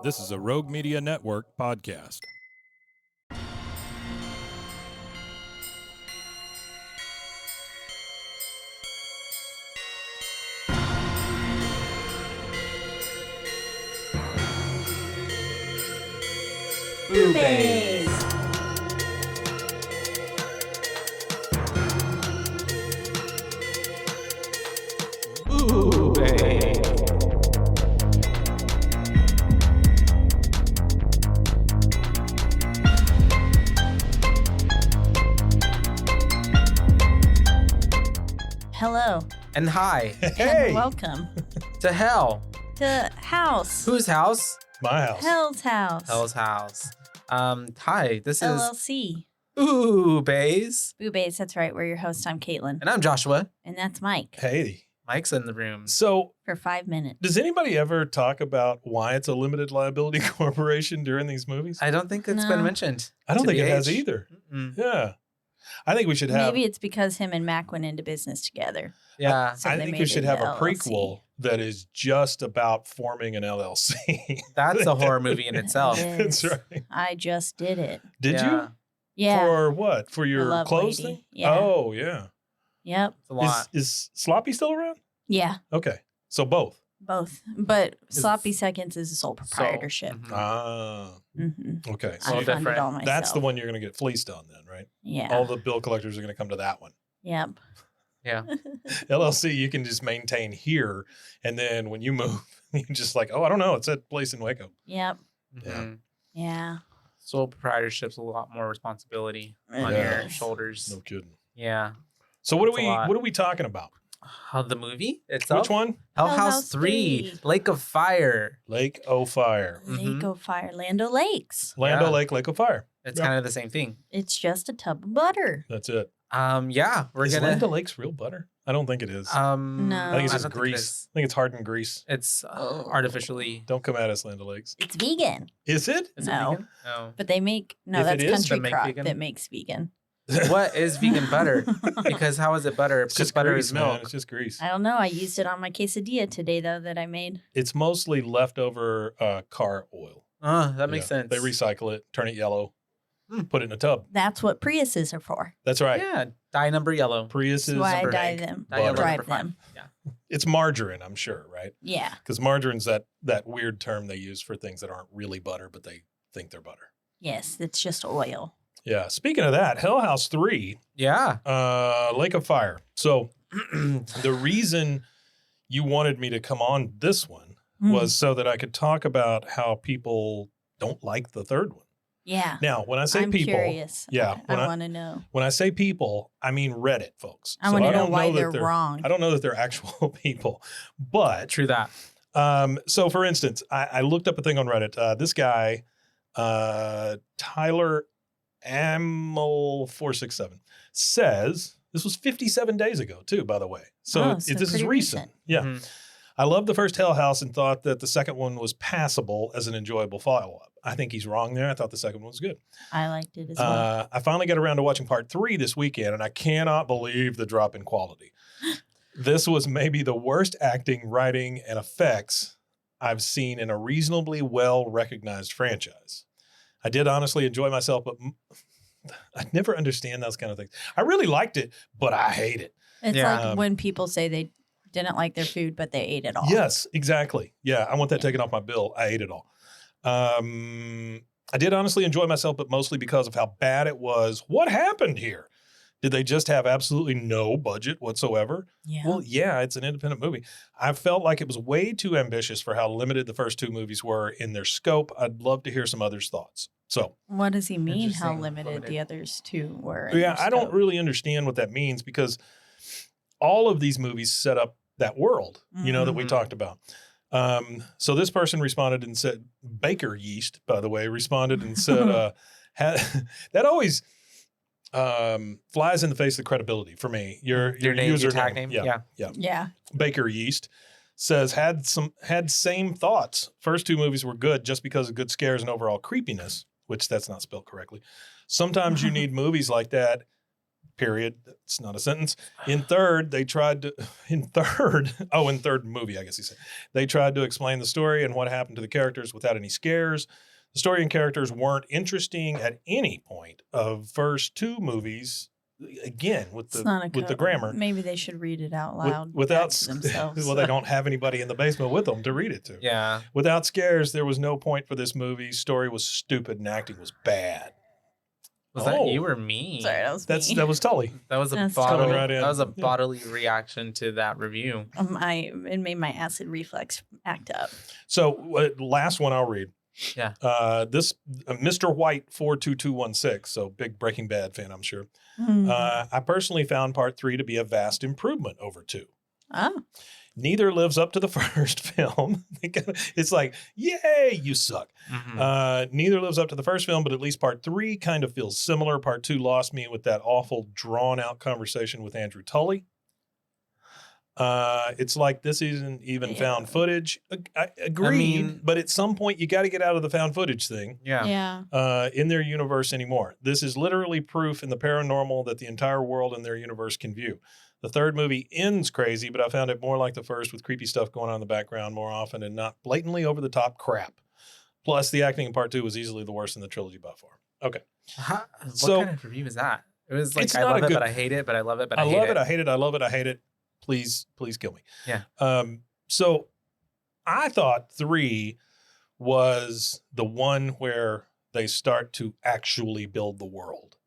This is a Rogue Media Network podcast. BooBaes. Hello And hi and welcome to hell. to House. Whose house? My house. Hell's House. Hell's house. Hi, this is LLC. BooBaes. BooBaes, that's right. We're your host. I'm Caitlin. And I'm Joshua. And that's Mike Hey. Mike's in the room. So, for 5 minutes. does anybody ever talk about why it's a limited liability corporation during these movies? I don't think it's No. been mentioned. I don't to think it has BH. either. Mm-mm. Yeah. I think we should have. Maybe it's because him and Mac went into business together. Yeah. So I they think made we it should an have a LLC. prequel that is just about forming an LLC. That's a horror movie in itself. It That's is. right. I just did it. Did Yeah. you? Yeah. For what? For your Love clothes Lady. thing? Yeah. Oh, yeah. Yep. It's a lot. Is Sloppy still around? Yeah. Okay. So both. Both. But Is- Sloppy Seconds is a sole proprietorship. Mhm. Ah. Mm-hmm. Okay. So So I you're- funded different. all myself. that's the one you're going to get fleeced on then, right? Yeah. All the bill collectors are going to come to that one. Yep. Yeah. LLC, you can just maintain here. And then when you move, you're just like, oh, I don't know. It's that place in Waco. Yep. Yeah. Mhm. Yeah. Sole proprietorship's a lot more responsibility on Yeah. your shoulders. No kidding. Yeah. So what That's a lot. are we talking about? The movie itself? Which one? Hell Hell House House 3, 3. Lake of Fire. Lake o' Fire. Lake o' Fire, Land O' Lakes. Lando Yeah. Lake o' Fire. It's Yeah. kind of the same thing. It's just a tub of butter. That's it. Yeah, we're Is gonna. Lando Lake's real butter? I don't think it is. No. I think it's I just don't think it grease. is. I think it's hardened grease. It's artificially. Don't come at us, Lando Lakes. It's vegan, Is it? Is it No. vegan? No. but they make If it that's is, country they make crop vegan? that makes vegan. What is vegan butter? Because how is it butter? It's Because just butter grease, is man. milk. It's just grease. I don't know. I used it on my quesadilla today though that I made. It's mostly leftover car oil. That makes Yeah. sense. They recycle it, turn it yellow, Hmm. put it in a tub. That's what Priuses are for. That's right. Yeah, dye number yellow. Priuses. That's why I number dye egg. them, Dye yellow Butter. drive number 5. them. Yeah. It's margarine, I'm sure, right? Yeah. Because margarine's that weird term they use for things that aren't really butter, but they think they're butter. Yes, it's just oil. Yeah. Speaking of that, Hell House 3, Yeah. Lake of Fire. So the reason you wanted me to come on this one Hmm. was so that I could talk about how people don't like the third one. Yeah. Now, when I say I'm people, curious. yeah, when I I- want to know. when I say people, I mean Reddit folks. I want to know don't why that they're wrong. I don't know that they're actual people, but True that. so for instance, I looked up a thing on Reddit. This guy, Tyler Amel467, says this was 57 days ago too, by the way. So, Oh, this so is pretty recent. recent. Yeah. Mhm. I loved the first Hell House and thought that the second one was passable as an enjoyable follow-up. I think he's wrong there. I thought the second one was good. I liked it as well. I finally got around to watching part 3 this weekend, and I cannot believe the drop in quality. This was maybe the worst acting, writing, and effects I've seen in a reasonably well-recognized franchise. I did honestly enjoy myself, but I never understand those kind of things. I really liked it, but I hate it. It's yeah. like when people say they didn't like their food, but they ate it all. Yes, exactly. Yeah, I want that taken off my bill. I ate it all. I did honestly enjoy myself, but mostly because of how bad it was. What happened here? Did they just have absolutely no budget whatsoever? Yeah. Well, yeah, it's an independent movie. I felt like it was way too ambitious for how limited the first 2 movies were in their scope. I'd love to hear some others' thoughts. So, What does he mean? How Interesting. limited the others two were? in yeah, their I don't scope? really understand what that means because all of these movies set up that world, that we Mhm. talked about. So this person responded and said, Baker Yeast, by the way, responded and said, that always flies in the face of credibility for me. Your name, your username, tag name. Yeah. Yeah. Baker Yeast says had same thoughts. First 2 movies were good just because of good scares and overall creepiness, which that's not spelled correctly. Sometimes you need movies like that period. That's not a sentence. In third, they tried to, in third movie, I guess he said, they tried to explain the story and what happened to the characters without any scares. The story and characters weren't interesting at any point of first two movies. Again, with the grammar. Maybe they should read it out loud without back to themselves. well, they don't have anybody in the basement with them to read it to. Yeah. Without scares, there was no point for this movie. Story was stupid and acting was bad. Was that you or me? Sorry, that was me. That was Tully. That was a That's bodily, right in. that was a Yeah. bodily reaction to that review. It made my acid reflex act up. So last one I'll read. Yeah. This Mr. White 42216. So big Breaking Bad fan, I'm sure. I personally found part 3 to be a vast improvement over 2. Oh. Neither lives up to the first film. It's like, yay, you suck. Neither lives up to the first film, but at least part 3 kind of feels similar. Part 2 lost me with that awful drawn out conversation with Andrew Tully. It's like this isn't even found footage. I agreed, but at some point you got to get out of the found footage thing. Yeah. In their universe anymore. This is literally proof in the paranormal that the entire world in their universe can view. The third movie ends crazy, but I found it more like the first with creepy stuff going on in the background more often and not blatantly over the top crap. Plus, the acting in part 2 was easily the worst in the trilogy by far. Okay. What kind of review is that? It was like, I love it, but I hate it, but I love it, but I hate it. I love it, I hate it, I love it, I hate it. Please kill me. Yeah. So I thought 3 was the one where they start to actually build the world,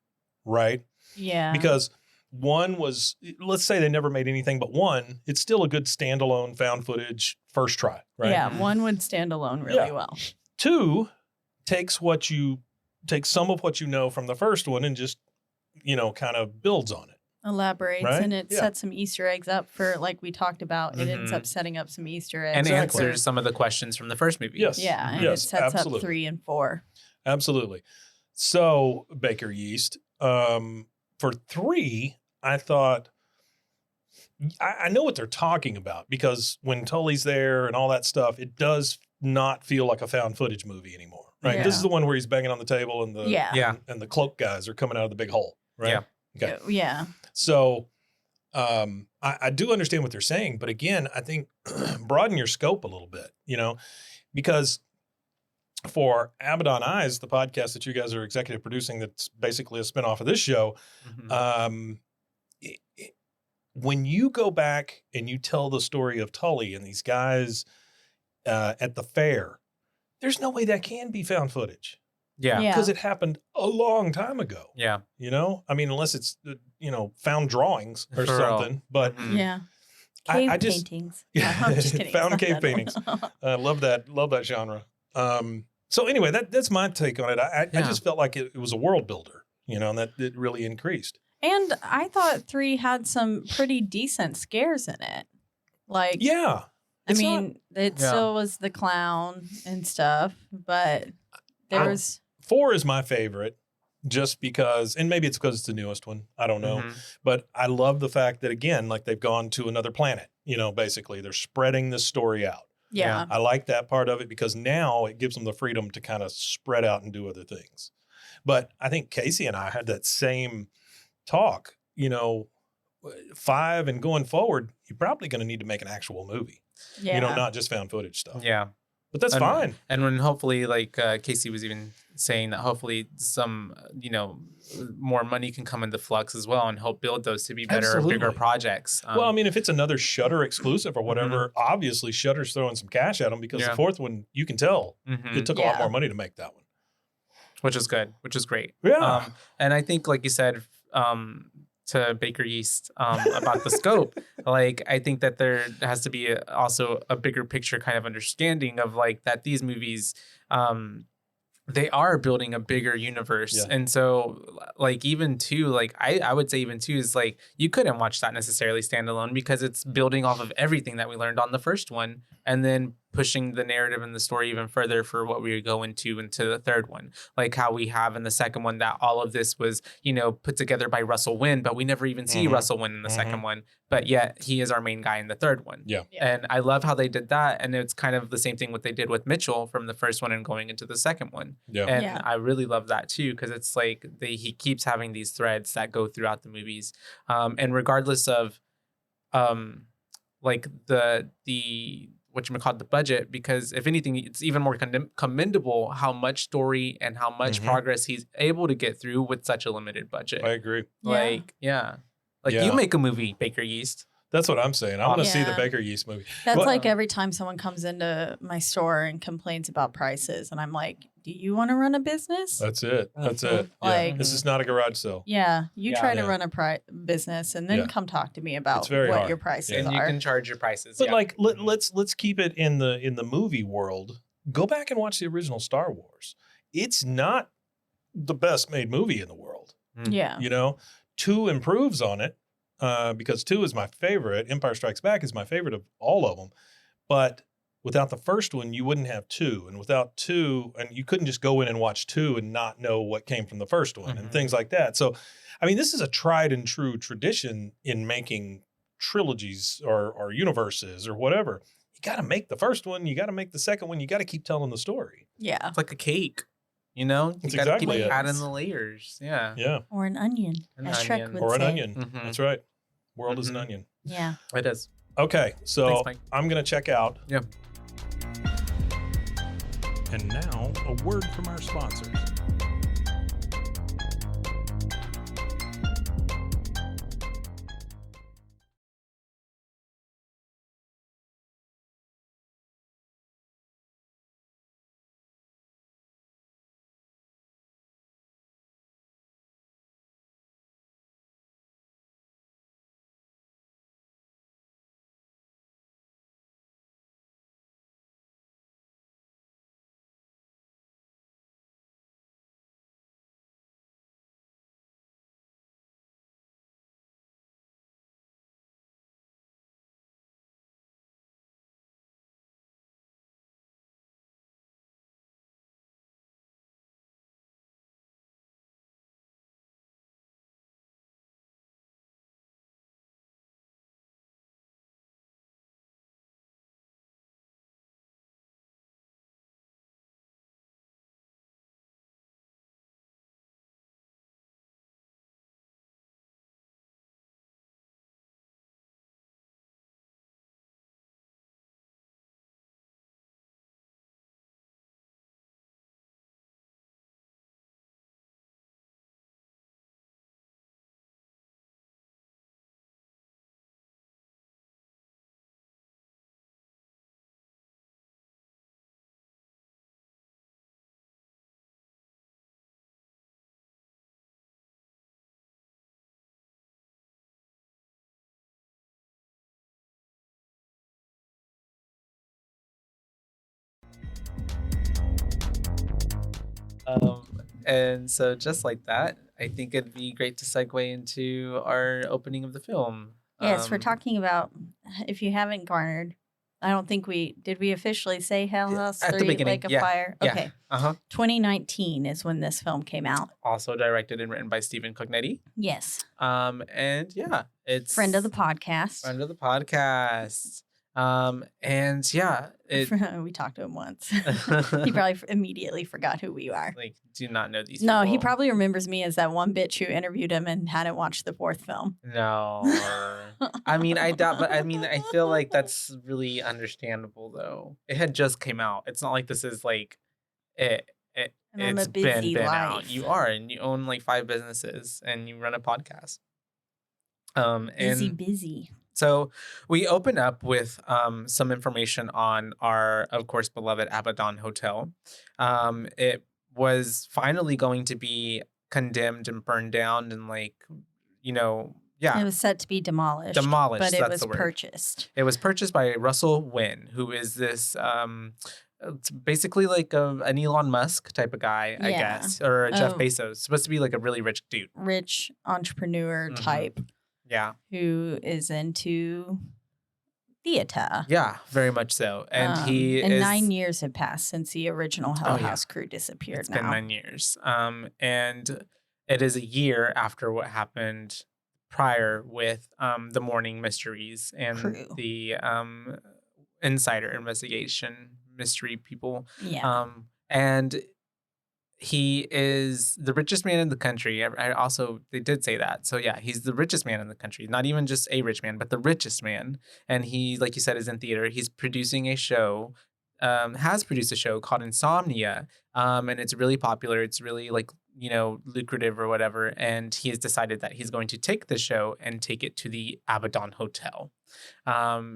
right? Yeah. Because 1 was, let's say they never made anything but 1. It's still a good standalone found footage first try, right? Yeah, 1 would stand alone really well. 2 takes some of what you know from the first one and just, kind of builds on it. Elaborates, right? and it sets some Easter eggs up for, like we talked about. It ends up setting up some Easter eggs. And answers some of the questions from the first movie. Yes. Yeah, and it sets up 3 and 4. Absolutely. So, Baker Yeast, for 3, I thought, I know what they're talking about because when Tully's there and all that stuff, it does not feel like a found footage movie anymore, right? Yeah. This is the one where he's banging on the table and and the cloak guys are coming out of the big hole, right? Yeah. Okay. Yeah. So I do understand what they're saying, but again, I think broaden your scope a little bit, because for Abaddon Eyes, the podcast that you guys are executive producing, that's basically a spinoff of this show. When you go back and you tell the story of Tully and these guys at the fair, there's no way that can be found footage. Yeah. Because it happened a long time ago. Yeah. I mean, unless it's, found drawings or something. But yeah. I Cave just, paintings. Yeah, I'm just kidding. found It's not cave that paintings. one. I love that genre. So anyway, that's my take on it. I just felt like it was a world builder, and that it really increased. And I thought 3 had some pretty decent scares in it. Like, Yeah. I mean, it still was the clown and stuff, but there was 4 is my favorite just because, and maybe it's because it's the newest one. I don't know. But I love the fact that, again, like they've gone to another planet, basically. They're spreading this story out. Yeah. I like that part of it because now it gives them the freedom to kind of spread out and do other things. But I think Casey and I had that same talk, 5 and going forward, you're probably going to need to make an actual movie, not just found footage stuff. Yeah. But that's fine. And when hopefully, like Casey was even saying that hopefully some, more money can come into Flux as well and help build those to be better, bigger projects. Well, I mean, if it's another Shutter exclusive or whatever, obviously Shutter's throwing some cash at them because the 4th one, you can tell it took a lot more money to make that one. Which is good, which is great. Yeah. And I think, like you said, to Baker Yeast about the scope, like I think that there has to be also a bigger picture kind of understanding of like that these movies, they are building a bigger universe. And so like even 2, like I would say even 2 is like you couldn't watch that necessarily standalone because it's building off of everything that we learned on the first one and then pushing the narrative and the story even further for what we go into the third one. Like how we have in the second one that all of this was, put together by Russell Wynn, but we never even see Russell Wynn in the second one. But yet he is our main guy in the third one. Yeah. And I love how they did that. And it's kind of the same thing what they did with Mitchell from the first one and going into the second one. Yeah. And I really love that too, because it's like he keeps having these threads that go throughout the movies. And regardless of like the whatchamacallit, the budget, because if anything, it's even more commendable how much story and how much progress he's able to get through with such a limited budget. I agree. Like, you make a movie, Baker Yeast. That's what I'm saying. I want to see the Baker Yeast movie. That's like every time someone comes into my store and complains about prices, and I'm like, do you want to run a business? That's it. That's it. Like, this is not a garage sale. Yeah. You try to run a business and then come talk to me about what your prices are. And you can charge your prices. But like, let's keep it in the movie world. Go back and watch the original Star Wars. It's not the best made movie in the world. Yeah. 2 improves on it. Because 2 is my favorite. Empire Strikes Back is my favorite of all of them. But without the first one, you wouldn't have 2. And without 2, and you couldn't just go in and watch 2 and not know what came from the first one and things like that. So, I mean, this is a tried and true tradition in making trilogies or universes or whatever. You got to make the first one. You got to make the second one. You got to keep telling the story. Yeah. It's like a cake. You got to keep adding the layers. Yeah. Yeah. Or an onion. As Shrek would say. Or an onion. That's right. World is an onion. Yeah. It is. Okay. So Thanks, I'm going to check out. Yeah. And now a word from our sponsors. And so just like that, I think it'd be great to segue into our opening of the film. Yes, we're talking about, if you haven't garnered, I don't think we officially say Hell House At the 3 beginning, Lake of yeah, Fire? yeah. Okay. 2019 is when this film came out. Also directed and written by Stephen Cognetti. Yes. And yeah, it's Friend of the podcast. Friend of the podcast. And yeah, we talked to him once. He probably immediately forgot who we are. Like, do not know these No, people. he probably remembers me as that one bitch who interviewed him and hadn't watched the 4th film. No. I mean, I doubt, but I mean, I feel like that's really understandable though. It had just came out. It's not like this is like it's been out. You are, and you own like 5 businesses and you run a podcast. Busy. So we open up with some information on our, of course, beloved Abaddon Hotel. It was finally going to be condemned and burned down and like, It was set to be demolished. But it was purchased. It was purchased by Russell Wynn, who is this it's basically like an Elon Musk type of guy, I guess, or a Jeff Bezos. It's supposed to be like a really rich dude. Rich entrepreneur type. Yeah. Who is into theater. Yeah, very much so. And he and is 9 years have passed since the original Hell Oh, yeah. House crew disappeared. It's been 9 years. And it is a year after what happened prior with the Morning Mysteries and Crew. the insider investigation mystery people. Yeah. And he is the richest man in the country. I also, they did say that. So yeah, he's the richest man in the country. Not even just a rich man, but the richest man. And he, like you said, is in theater. He's producing a show, has produced a show called Insomnia. And it's really popular. It's really like, lucrative or whatever. And he has decided that he's going to take the show and take it to the Abaddon Hotel.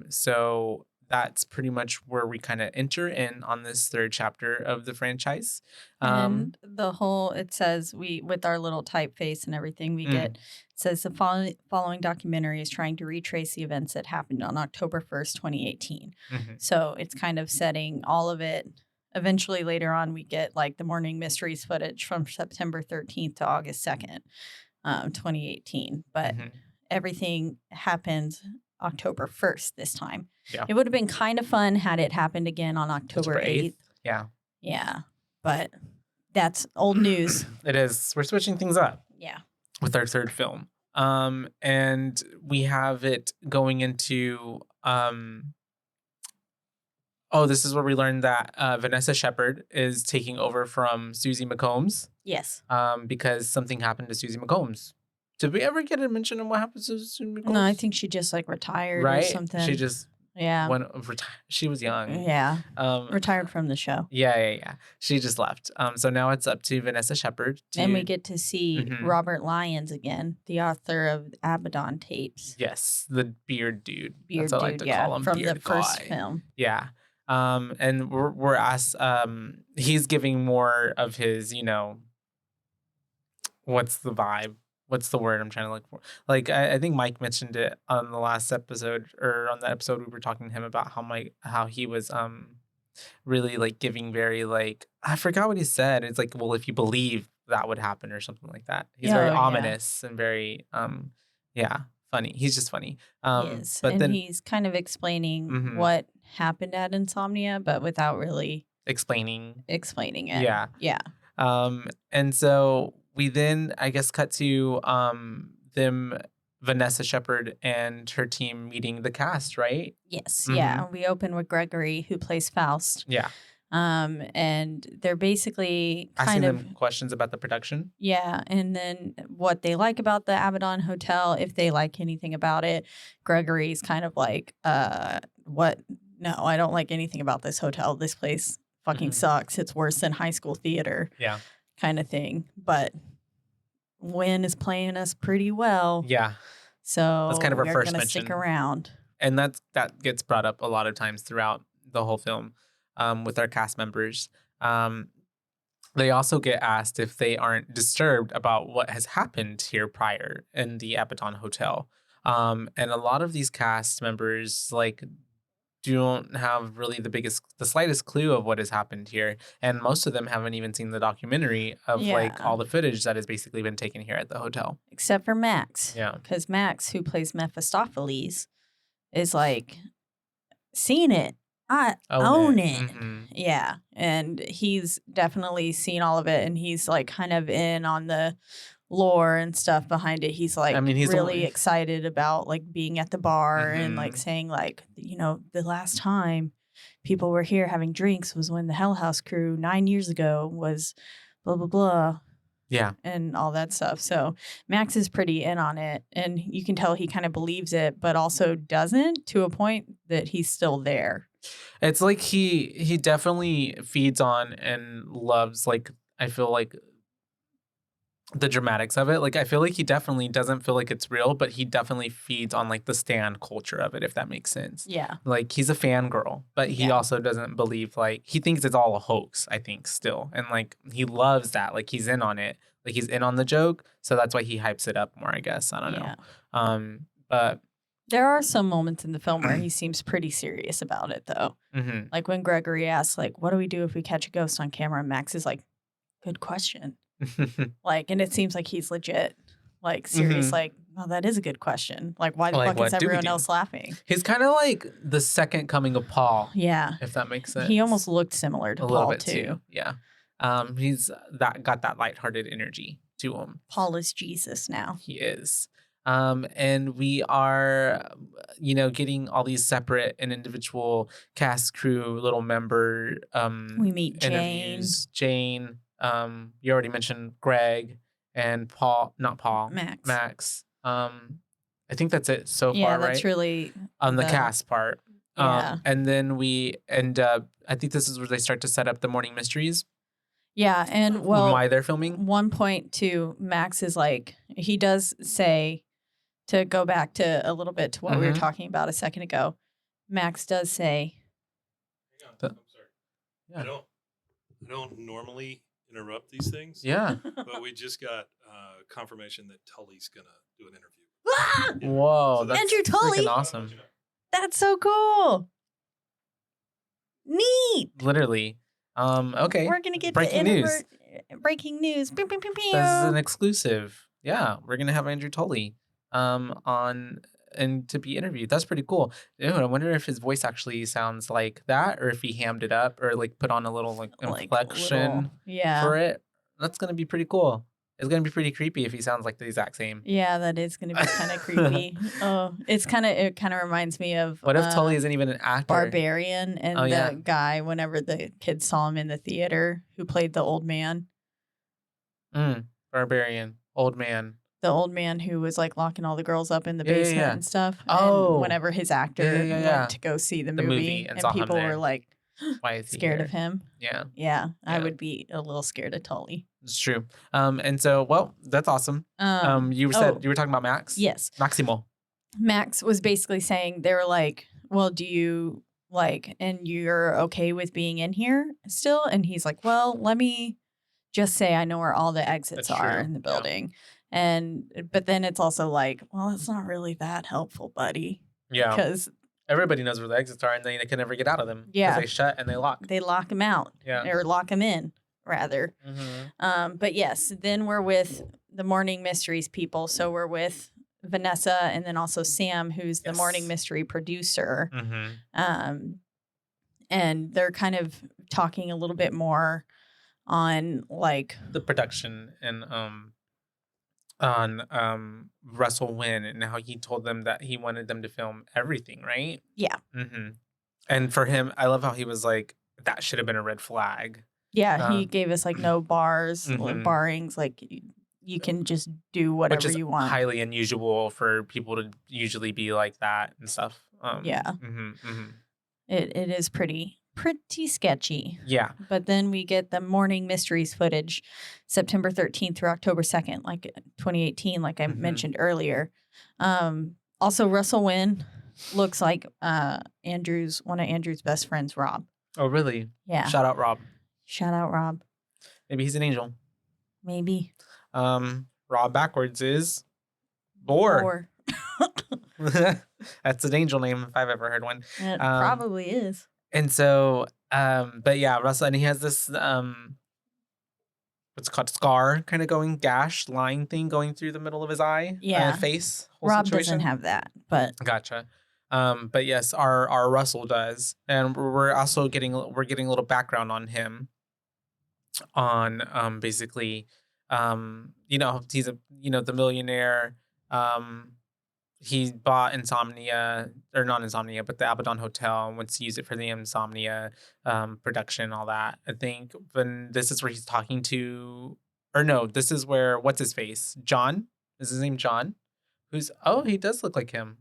So that's pretty much where we kind of enter in on this third chapter of the franchise. And the whole, it says with our little typeface and everything we get, it says the following documentary is trying to retrace the events that happened on October 1st, 2018. So it's kind of setting all of it. Eventually later on, we get like the Morning Mysteries footage from September 13th to August 2nd, 2018. But everything happened October 1st this time. Yeah. It would have been kind of fun had it happened again on October 8th. Yeah. Yeah. But that's old news. It is. We're switching things up. Yeah. With our third film. And we have it going into this is where we learned that Vanessa Shepard is taking over from Susie McCombs. Yes. Because something happened to Susie McCombs. Did we ever get a mention of what happened to Susie McCombs? No, I think she just like retired or something. She just she was young. Yeah. Retired from the show. Yeah. She just left. So now it's up to Vanessa Shepard. And we get to see Robert Lyons again, the author of Abaddon tapes. Yes, the beard dude. Beard That's what I dude, like to call him. From beard the first guy. film. Yeah. And we're asked, he's giving more of his, what's the vibe? What's the word I'm trying to look for? Like, I think Mike mentioned it on the last episode, or on the episode we were talking to him about how he was really like giving very like, I forgot what he said. It's like, well, if you believe that would happen or something like that. He's very ominous and very funny. He's just funny. He is. But then he's kind of explaining what happened at Insomnia, but without really explaining it. Yeah. Yeah. And so we then, I guess, cut to Vanessa Shepard and her team meeting the cast, right? Yes. Yeah. We open with Gregory, who plays Faust. Yeah. And they're basically asking them questions about the production. Yeah. And then what they like about the Abaddon Hotel, if they like anything about it. Gregory's kind of like, what? No, I don't like anything about this hotel. This place fucking sucks. It's worse than high school theater. Yeah. Kind of thing. But Wynn is playing us pretty well. Yeah. So that's kind of our first mention. Stick around. And that gets brought up a lot of times throughout the whole film with our cast members. They also get asked if they aren't disturbed about what has happened here prior in the Abaddon Hotel. And a lot of these cast members don't have really the slightest clue of what has happened here. And most of them haven't even seen the documentary of all the footage that has basically been taken here at the hotel. Except for Max. Yeah. Because Max, who plays Mephistopheles, is like, seen it. I own it. Mm-hmm. Yeah. And he's definitely seen all of it. And he's like kind of in on the lore and stuff behind it. He's like, he's really excited about like being at the bar and like saying like, the last time people were here having drinks was when the Hell House crew 9 years ago was blah, blah, blah. Yeah. And all that stuff. So Max is pretty in on it. And you can tell he kind of believes it, but also doesn't, to a point that he's still there. It's like he definitely feeds on and loves, like, I feel like the dramatics of it. Like, I feel like he definitely doesn't feel like it's real, but he definitely feeds on like the stan culture of it, if that makes sense. Yeah. Like, he's a fangirl, but he also doesn't believe, like, he thinks it's all a hoax, I think, still. And like, he loves that. Like, he's in on it. Like, he's in on the joke. So that's why he hypes it up more, I guess. I don't know. But there are some moments in the film where he seems pretty serious about it, though. Mm-hmm. Like when Gregory asks, like, what do we do if we catch a ghost on camera? And Max is like, good question. Like, and it seems like he's legit, like serious, Mhm. like, well, that is a good question. Like, why the Like, fuck what is do we everyone do? else laughing? He's kind of like the second coming of Paul, Yeah. if that makes sense. He almost looked similar to a little Paul, bit too. Yeah. He's got that lighthearted energy to him. Paul is Jesus now. He is. And we are, getting all these separate and individual cast, crew, little member We meet interviews. Jane. You already mentioned Greg and Paul, not Paul. Max. I think that's it so Yeah, far, that's right? really On the cast part. Yeah. And then we end up, I think this is where they start to set up the morning mysteries. Yeah, and well, why they're filming. One point too, Max is like, he does say, to go back to a little bit to what we were talking about a second ago, Max does say, Hang on, I'm sorry. Yeah. I don't normally interrupt these things. Yeah. But we just got confirmation that Tully's gonna do an interview. Ah! Whoa, So that's Andrew Tully? freaking awesome. That's so cool. Neat. Literally. Okay. We're gonna get breaking news. Breaking news. Pew, pew, pew, pew. This is an exclusive. Yeah, we're gonna have Andrew Tully on and to be interviewed. That's pretty cool. Ew, I wonder if his voice actually sounds like that, or if he hammed it up, or like put on a little inflection for it. That's gonna be pretty cool. It's gonna be pretty creepy if he sounds like the exact same. Yeah, that is gonna be kind of creepy. Oh, it kind of reminds me of what if Tully isn't even an actor? Barbarian and the guy whenever the kids saw him in the theater who played the old man. Barbarian, old man. The old man who was like locking all the girls up in the basement and stuff. Oh, and whenever his actor went to go see the movie and people were like, why is he scared here? of him? Yeah, I would be a little scared of Tully. It's true. And so, well, that's awesome. You were talking about Max? Yes. Maximo. Max was basically saying, they were like, well, do you and you're okay with being in here still? And he's like, well, let me just say I know where all the exits are in the building. But then it's also like, well, it's not really that helpful, buddy. Yeah. Because everybody knows where the exits are and they can never get out of them. Yeah. Because they shut and they lock. They lock them out. Yeah. Or lock them in, rather. Mm-hmm. But yes, then we're with the Morning Mysteries people. So we're with Vanessa and then also Sam, who's the Morning Mystery producer. Mm-hmm. And they're kind of talking a little bit more on like the production and on Russell Wynn and how he told them that he wanted them to film everything, right? Yeah. Mm-hmm. And for him, I love how he was like, that should have been a red flag. Yeah, he gave us like no bars, like barrings, like you can just do whatever you want. Highly unusual for people to usually be like that and stuff. It is pretty sketchy. Yeah. But then we get the Morning Mysteries footage, September 13th through October 2nd, like 2018, like I mentioned earlier. Also, Russell Wynn looks like one of Andrew's best friends, Rob. Oh, really? Yeah. Shout out, Rob. Shout out, Rob. Maybe he's an angel. Maybe. Rob backwards is Boar. That's an angel name if I've ever heard one. It probably is. And so, but yeah, Russell, and he has this, what's it called, scar kind of gash line thing going through the middle of his eye. Face. Rob doesn't have that, but. Gotcha. But yes, our Russell does. And we're also getting a little background on him. On basically, he's the millionaire. He bought Insomnia, or not Insomnia, but the Abaddon Hotel, and wants to use it for the Insomnia production, all that. I think when this is where he's talking to, or no, this is where, what's his face? John? Is his name John? He does look like him.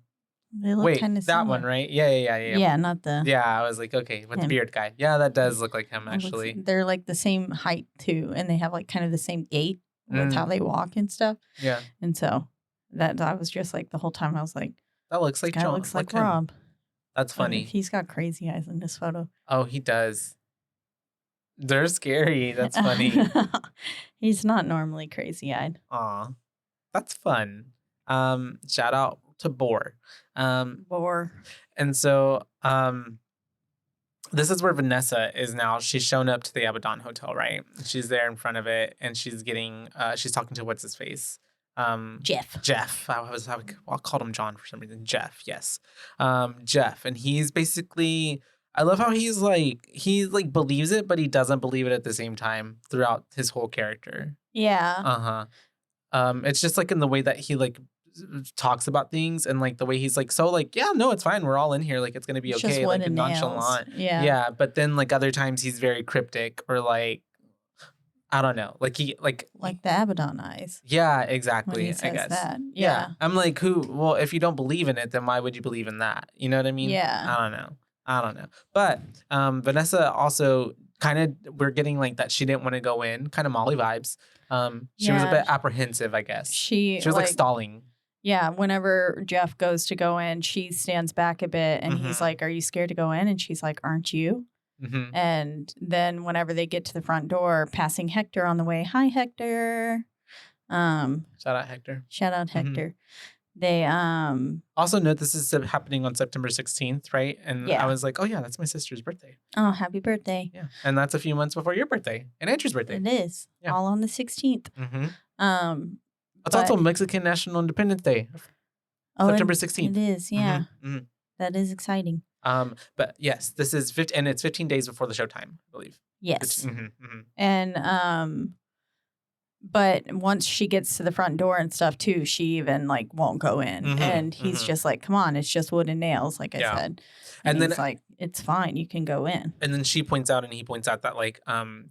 They look kind of that similar. one, right? Yeah. Yeah, not the. Yeah, I was like, okay, with the beard guy. Yeah, that does look like him, actually. They're like the same height, too, and they have like kind of the same gait with how they walk and stuff. Yeah. And so that I was just like, the whole time I was like, that looks like John. Looks like Rob. That's funny. He's got crazy eyes in this photo. Oh, he does. They're scary. That's funny. He's not normally crazy-eyed. Aw, that's fun. Shout out to Boar. Boar. And so this is where Vanessa is now. She's shown up to the Abaddon Hotel, right? She's there in front of it, and she's talking to what's his face, Jeff. I called him John for some reason. Jeff, yes. Jeff. And he's basically, I love how he believes it, but he doesn't believe it at the same time throughout his whole character. Yeah. Uh-huh. It's just like in the way that he like talks about things and like the way he's like, so like, yeah, no, it's fine. We're all in here. Like, it's going to be It's okay. just Like, wood and nonchalant. nails. Yeah. Yeah. But then like other times he's very cryptic or like, I don't know. Like the Abaddon eyes. Yeah, When exactly. he says I guess. that. Yeah. Yeah. I'm like, well, if you don't believe in it, then why would you believe in that? You know what I mean? Yeah. I don't know. But Vanessa also kind of, we're getting like that she didn't want to go in, kind of Molly vibes. She was a bit apprehensive, I guess. She was like stalling. Yeah, whenever Jeff goes to go in, she stands back a bit and he's like, "Are you scared to go in?" And she's like, "Aren't you?" Mm-hmm. And then whenever they get to the front door, passing Hector on the way, "Hi, Hector." Shout out Hector. Shout out Hector. They also note this is happening on September 16th, right? And I was like, oh yeah, that's my sister's birthday. Oh, happy birthday. Yeah. And that's a few months before your birthday and Andrew's birthday. It is. Yeah. All on the 16th. Mm-hmm. It's also Mexican National Independence Day. September 16th. It is, yeah. Mm-hmm. That is exciting. But yes, this is and it's 15 days before the showtime, I believe. Yes. And but once she gets to the front door and stuff too, she even like won't go in. And he's just like, "Come on, it's just wood and nails," like I said. And then he's like, "It's fine, you can go in." And then she points out and he points out that like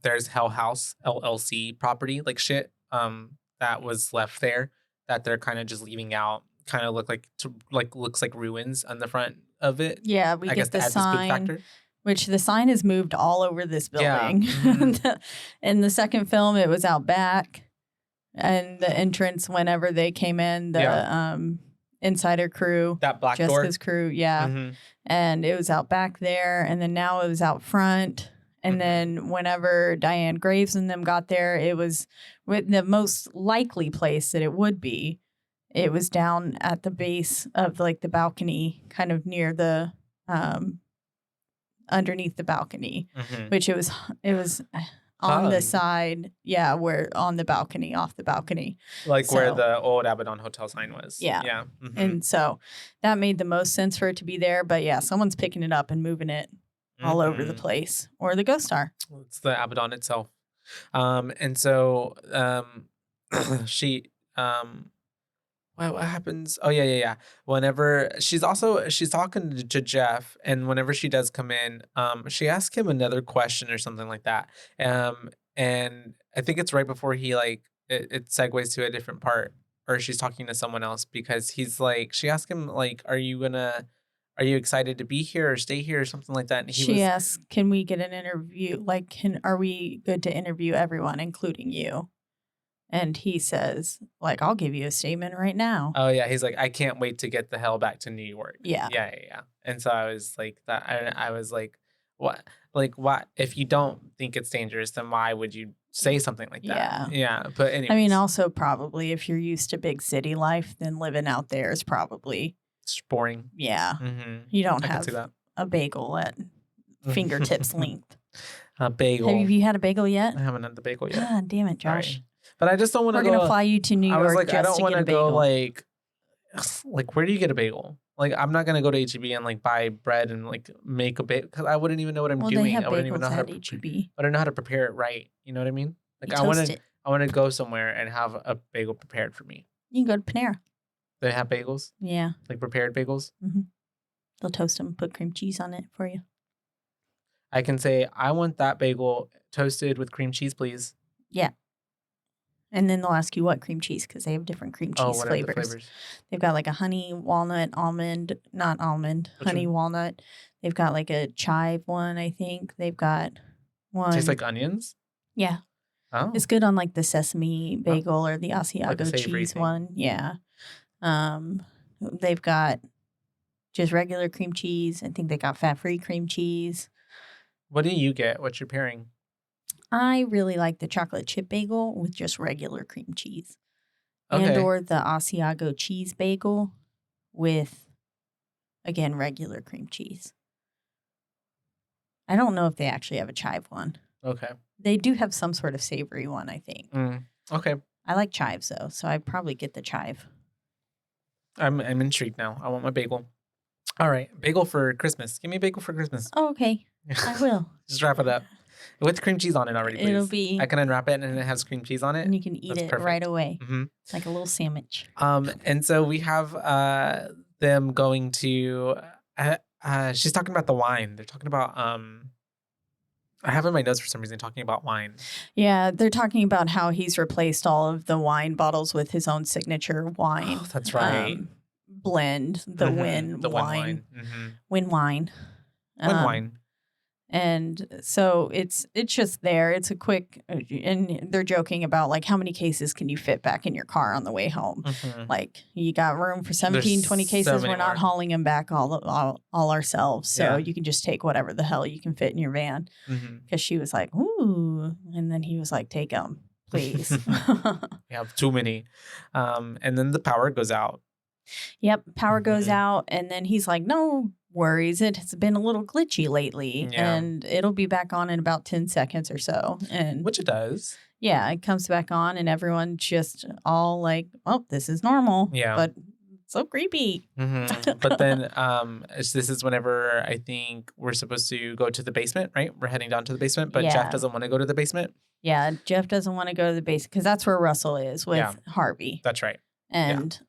there's Hell House LLC property, like shit that was left there that they're kind of just leaving out, kind of looks like ruins on the front of it. Yeah, we get the sign. Which the sign is moved all over this building. Yeah. In the second film, it was out back. And the entrance, whenever they came in, the Insider crew. That black Jessica's door. crew, yeah. And it was out back there. And then now it was out front. And then whenever Diane Graves and them got there, it was with the most likely place that it would be. It was down at the base of like the balcony, kind of near the... underneath the balcony, which it was on the side, where on the balcony, off the balcony, like where the old Abaddon Hotel sign was. Yeah. And so that made the most sense for it to be there. But yeah, someone's picking it up and moving it all over the place, or the Ghost Star. It's the Abaddon itself. And so she what happens? Oh yeah. Whenever she's talking to Jeff, and whenever she does come in, she asks him another question or something like that. And I think it's right before he like it segues to a different part, or she's talking to someone else, because he's like, she asks him like, are you excited to be here or stay here or something like that? And she asks, can we get an interview? Like, are we good to interview everyone, including you? And he says, like, I'll give you a statement right now. Oh, yeah. He's like, I can't wait to get the hell back to New York. Yeah. Yeah. And so I was like, I was like, what? Like, what? If you don't think it's dangerous, then why would you say something like that? Yeah. But anyway. I mean, also probably if you're used to big city life, then living out there is probably... It's boring. Yeah. You don't have a bagel at fingertips length. A bagel. Have you had a bagel yet? I haven't had the bagel yet. Ah, damn it, Josh. Sorry. But I just don't want to go. We're going to fly you to New York. I was like, I don't want to go like, where do you get a bagel? Like, I'm not going to go to HEB and like buy bread and like make a bagel, because I wouldn't even know what I'm doing. They have I wouldn't even know how to HEB. I don't know how to prepare it right. You know what I mean? Like, I want to go somewhere and have a bagel prepared for me. You can go to Panera. They have bagels? Yeah. Like prepared bagels? They'll toast them and put cream cheese on it for you. I can say, I want that bagel toasted with cream cheese, please. Yeah. And then they'll ask you what cream cheese, because they have different cream cheese flavors. They've got like a honey, walnut, honey, walnut. They've got like a chive one, I think. They've got one. Tastes like onions? Yeah. Oh. It's good on like the sesame bagel or the Asiago like cheese thing. one. Yeah. They've got just regular cream cheese. I think they got fat-free cream cheese. What do you get? What's your pairing? I really like the chocolate chip bagel with just regular cream cheese. Okay. And or the Asiago cheese bagel with, again, regular cream cheese. I don't know if they actually have a chive one. Okay. They do have some sort of savory one, I think. Okay. I like chives though, so I'd probably get the chive. I'm intrigued now. I want my bagel. All right, bagel for Christmas. Give me a bagel for Christmas. Oh, okay, I will. Just wrap it up with cream cheese on it already, please. It'll be. I can unwrap it and it has cream cheese on it. And you can eat That's it perfect. right away, Mm-hmm. like a little sandwich. And so we have them going to. She's talking about the wine. They're talking about. I have in my notes for some reason talking about wine. Yeah, they're talking about how he's replaced all of the wine bottles with his own signature wine. Oh, that's right. Blend, the Wynn wine. Wynn wine. Wynn wine. And so it's just there. It's a quick, and they're joking about like how many cases can you fit back in your car on the way home? Mm-hmm. Like you got room for 17, 20 cases. so We're many not more. hauling them back all ourselves. So Yeah. you can just take whatever the hell you can fit in your van. Mm-hmm. Because she was like, ooh. And then he was like, take them, please. We have too many. And then the power goes out. Yep. Power goes Mhm. out. And then he's like, no worries. It's been a little glitchy lately. Yeah. And it'll be back on in about 10 seconds or so. And Which it does. yeah, it comes back on and everyone just all like, oh, this is normal. Yeah. But so creepy. Mm-hmm. But then this is whenever I think we're supposed to go to the basement, right? We're heading down to the basement, but Yeah. Jeff doesn't want to go to the basement. Yeah. Jeff doesn't want to go to the base because that's where Russell is with Yeah. Harvey. That's right. And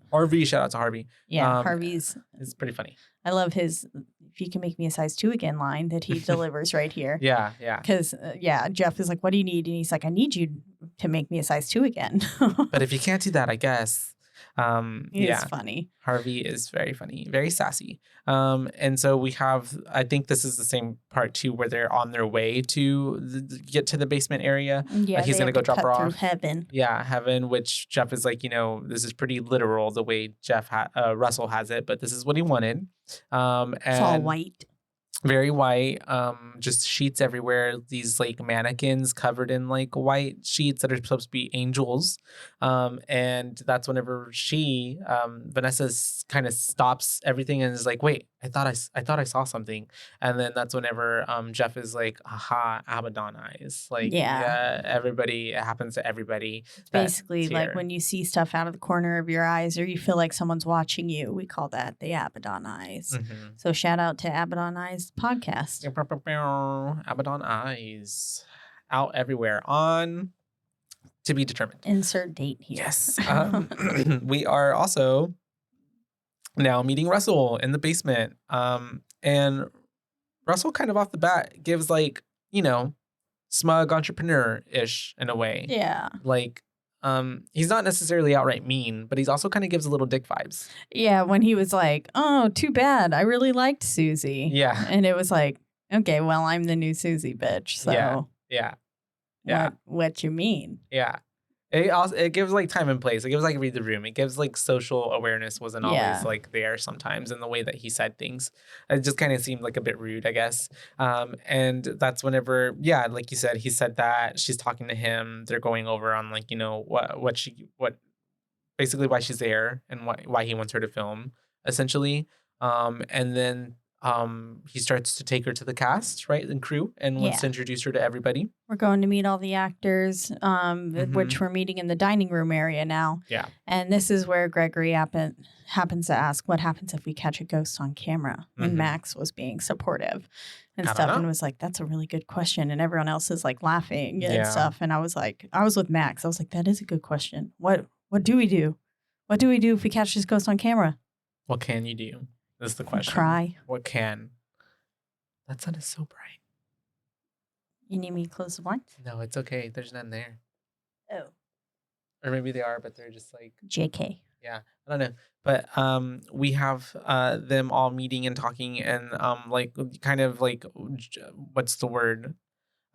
Harvey, shout out to Harvey. Harvey's, It's pretty funny. I love his, if you can make me a size 2 again line that he delivers right here. Yeah, yeah. Because, Jeff is like, what do you need? And he's like, I need you to make me a size 2 again. But if you can't do that, I guess. It's funny. Harvey is very funny, very sassy. And so we have, I think this is the same part too, where they're on their way to get to the basement area. Yeah, he's they going to have go drop her cut through off. heaven. Yeah, heaven, which Jeff is like, this is pretty literal the way Russell has it, but this is what he wanted. And It's all white. very white, just sheets everywhere. These like mannequins covered in like white sheets that are supposed to be angels. And that's whenever Vanessa kind of stops everything and is like, wait, I thought I saw something. And then that's whenever Jeff is like, aha, Abaddon eyes. Like, Yeah. everybody, it happens to everybody. It's basically like when you see stuff out of the corner of your eyes or you feel like someone's watching you, we call that the Abaddon eyes. Mm-hmm. So shout out to Abaddon Eyes podcast. Abaddon eyes out everywhere on to be determined. Insert date here. Yes. We are also now meeting Russell in the basement. And Russell kind of off the bat gives like, smug entrepreneur-ish in a way. Yeah. Like, he's not necessarily outright mean, but he's also kind of gives a little dick vibes. Yeah, when he was like, oh, too bad. I really liked Susie. Yeah. And it was like, okay, well, I'm the new Susie bitch. So Yeah. what you mean? Yeah. It gives like time and place. It gives like read the room. It gives like social awareness wasn't always like there sometimes in the way that he said things. It just kind of seemed like a bit rude, I guess. And that's whenever, like you said, he said that she's talking to him. They're going over on like, what basically why she's there and why he wants her to film essentially. And then he starts to take her to the cast, right, and crew, and wants to introduce her to everybody. We're going to meet all the actors, which we're meeting in the dining room area now. Yeah. And this is where Gregory happens to ask, what happens if we catch a ghost on camera? And Max was being supportive and stuff and was like, that's a really good question. And everyone else is like laughing and stuff. And I was with Max. I was like, that is a good question. What do we do? What do we do if we catch this ghost on camera? What can you do? That's the question. Cry. What can? That sun is so bright. You need me to close the blinds? No, it's okay. There's none there. Oh. Or maybe they are, but they're just like... JK. Yeah, I don't know. But we have them all meeting and talking and like kind of like, what's the word?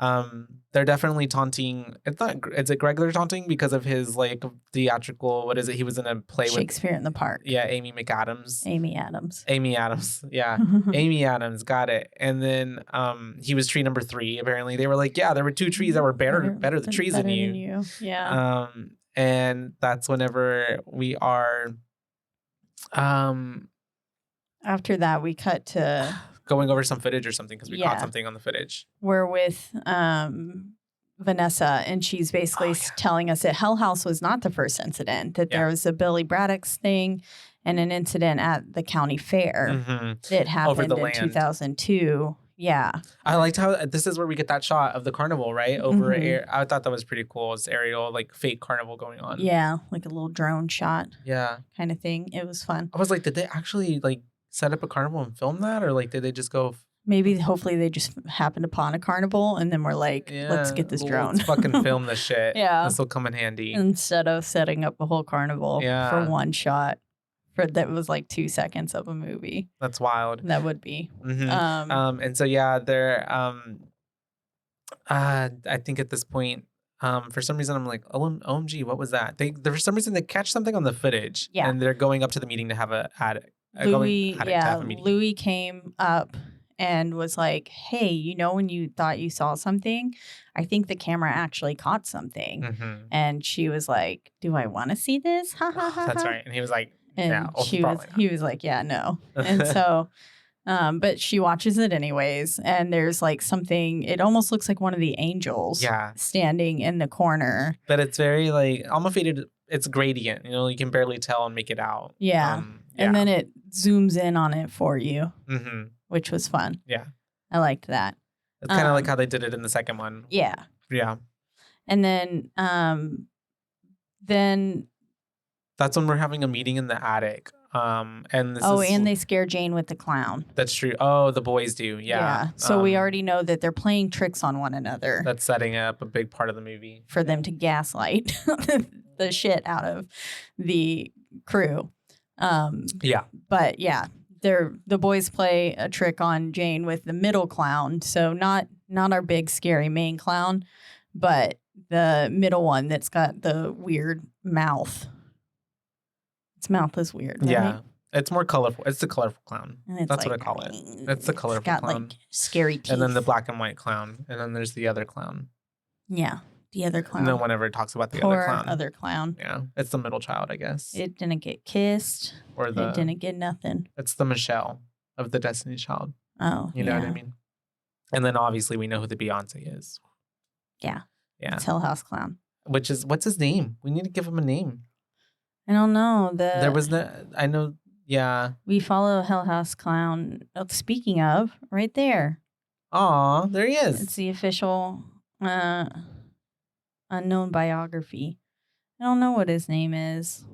They're definitely taunting. Is it Greg they're taunting because of his like theatrical, what is it? He was in a play with Shakespeare in the Park. Yeah, Amy Adams. Yeah. Amy Adams, got it. And then he was tree number 3. Apparently they were like, yeah, there were 2 trees that were better the trees than you. Yeah. And that's whenever we are after that we cut to going over some footage or something because we caught something on the footage. We're with Vanessa, and she's basically telling us that Hell House was not the first incident, that there was a Billy Braddock's thing and an incident at the county fair that happened in 2002. Yeah. I liked how this is where we get that shot of the carnival, right? Over air. I thought that was pretty cool. It's aerial, like fake carnival going on. Yeah, like a little drone shot. Yeah. Kind of thing. It was fun. I was like, did they actually like set up a carnival and film that? Or like, did they just go? Maybe, hopefully they just happened upon a carnival and then we're like, let's get this drone. Let's fucking film this shit. Yeah. This will come in handy. Instead of setting up a whole carnival for one shot. That was like 2 seconds of a movie. That's wild. That would be. And so yeah, they're I think at this point, for some reason I'm like, OMG, what was that? For some reason they catch something on the footage. Yeah. And they're going up to the meeting to have a attic. Louis came up and was like, hey, you know when you thought you saw something? I think the camera actually caught something. And she was like, do I want to see this? Ha ha ha. That's right. And he was like, and no, he was like, yeah, no. And so, but she watches it anyways. And there's like something, it almost looks like one of the angels standing in the corner. But it's very like, almost faded. It's gradient. You know, you can barely tell and make it out. Yeah. And then it zooms in on it for you, which was fun. Yeah. I liked that. It's kind of like how they did it in the second one. Yeah. Yeah. And then that's when we're having a meeting in the attic. And they scare Jane with the clown. That's true. Oh, the boys do. Yeah. So we already know that they're playing tricks on one another. That's setting up a big part of the movie. For them to gaslight the shit out of the crew. But yeah, the boys play a trick on Jane with the middle clown. So not our big scary main clown, but the middle one that's got the weird mouth. Its mouth is weird, right? Yeah. It's more colorful. It's the colorful clown. That's what I call it. It's the colorful clown. It's got like scary teeth. And then the black and white clown. And then there's the other clown. Yeah. The other clown. No one ever talks about the Poor other clown. Other clown. Yeah. It's the middle child, I guess. It didn't get kissed. It didn't get nothing. It's the Michelle of the Destiny Child. Oh, You know what I mean? And then obviously we know who the Beyonce is. Yeah. Yeah. It's Hell House Clown. Which is, what's his name? We need to give him a name. I don't know. There was I know, yeah. We follow Hell House Clown. Oh, speaking of, right there. Aw, there he is. It's the official unknown biography. I don't know what his name is.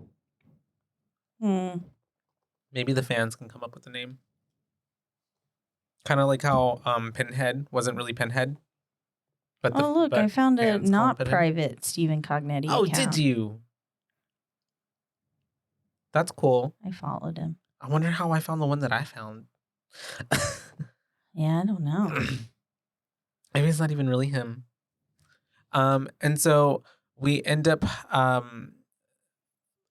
Maybe the fans can come up with a name. Kind of like how Pinhead wasn't really Pinhead. But look, I found a not private Stephen Cognetti account. Did you? That's cool. I followed him. I wonder how I found the one that I found. Yeah, I don't know. Maybe it's not even really him. And so we end up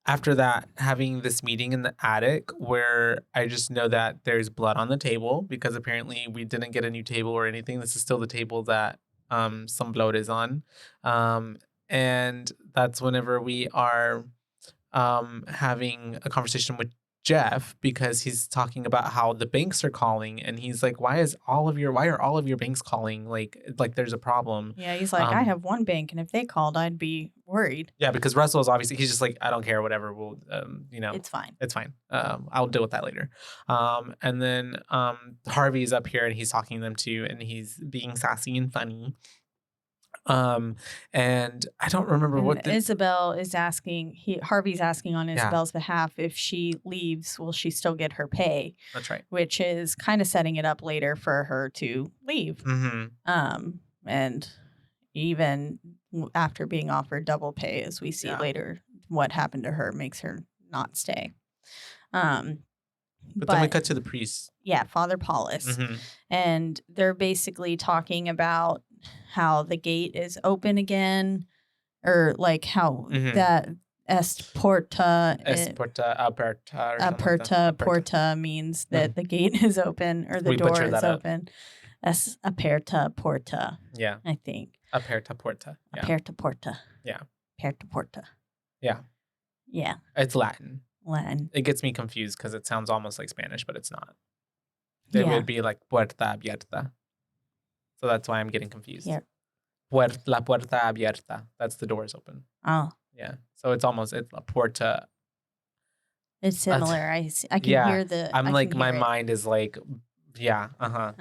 after that having this meeting in the attic where I just know that there's blood on the table because apparently we didn't get a new table or anything. This is still the table that some blood is on. And that's whenever we are having a conversation with Jeff because he's talking about how the banks are calling and he's like, why are all of your banks calling? Like there's a problem. Yeah, he's like, I have one bank and if they called, I'd be worried. Yeah, because Russell is obviously, he's just like, I don't care, whatever. We'll, it's fine. It's fine. I'll deal with that later. And then Harvey's up here and he's talking to them too and he's being sassy and funny. And I don't remember what Isabel is asking. Harvey's asking on Isabel's behalf if she leaves, will she still get her pay? That's right. Which is kind of setting it up later for her to leave. And even after being offered double pay, as we see later, what happened to her makes her not stay. But then we cut to the priest. Yeah, Father Paulus. And they're basically talking about how the gate is open again, or like how that est porta porta means that the gate is open or the door is open. Es aperta porta. Yeah, I think aperta porta. Yeah. Aperta porta. Yeah, aperta porta. Yeah, yeah. It's Latin. Latin. It gets me confused because it sounds almost like Spanish, but it's not. It would be like puerta abierta. So that's why I'm getting confused. La puerta abierta. That's the doors open. Oh, Yeah. So it's la puerta. it's similar. I can Yeah. hear the. I'm I like, can my hear it. mind is like, yeah,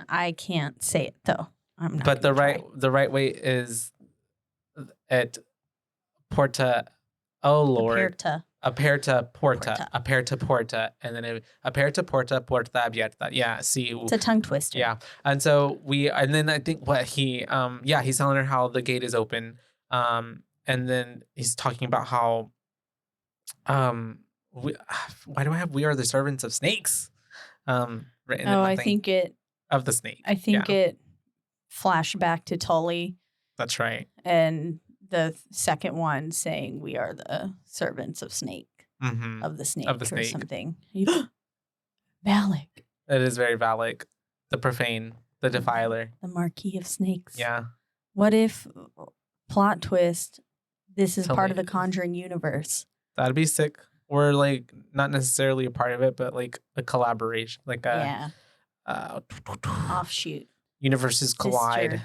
I can't say it though. I'm not. But gonna try. the right way is at porta. Oh Lord. Aperta porta. Aperta porta. And then aperta porta abierta. Yeah. See. It's a tongue twister. Yeah. And so and then I think he's telling her how the gate is open. And then he's talking about how, why do I have "We are the servants of snakes" written in my thing? I think it Of the snake. I think it flashed back to Tully. That's right. And the second one saying, "We are the servants of snake." Mm-hmm. Of the snake Of the or snake. something. Valak. It is very Valak. The profane. The defiler. The Marquis of Snakes. Yeah. What if, plot twist, this is Tell part me. of the Conjuring universe? That'd be sick. Or like not necessarily a part of it, but like a collaboration. Like a Offshoot. universes collide.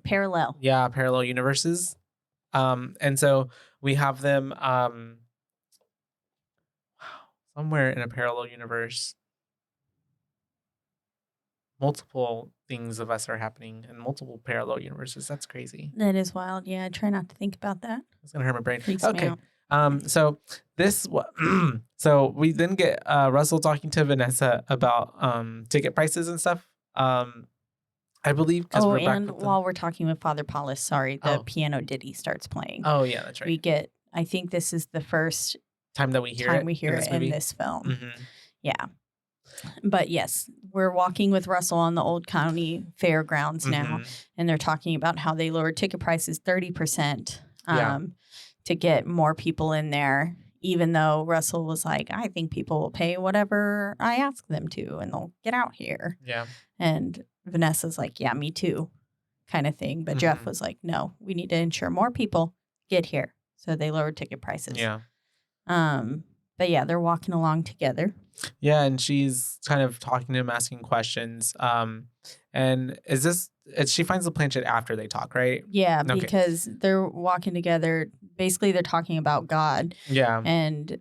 Parallel. Yeah, parallel universes. And so we have them somewhere in a parallel universe. Multiple things of us are happening in multiple parallel universes. That's crazy. That is wild. Yeah, I try not to think about that. It's gonna hurt my brain. Freaks me Okay. out. So so we then get Russell talking to Vanessa about ticket prices and stuff. I believe because we're back with while we're talking with Father Paulus, sorry, the piano ditty starts playing. Oh yeah, that's right. We get. I think this is the first time that we hear it in this film. Mm-hmm. Yeah. But yes, we're walking with Russell on the Old County Fairgrounds now, and they're talking about how they lowered ticket prices 30% to get more people in there, even though Russell was like, I think people will pay whatever I ask them to, and they'll get out here. Yeah. And Vanessa's like, yeah, me too, kind of thing. But Jeff was like, no, we need to ensure more people get here. So they lowered ticket prices. Yeah. But yeah, they're walking along together. Yeah, and she's kind of talking to him, asking questions. And she finds the planchette after they talk, right? Yeah, Okay. because they're walking together. Basically, they're talking about God. Yeah. And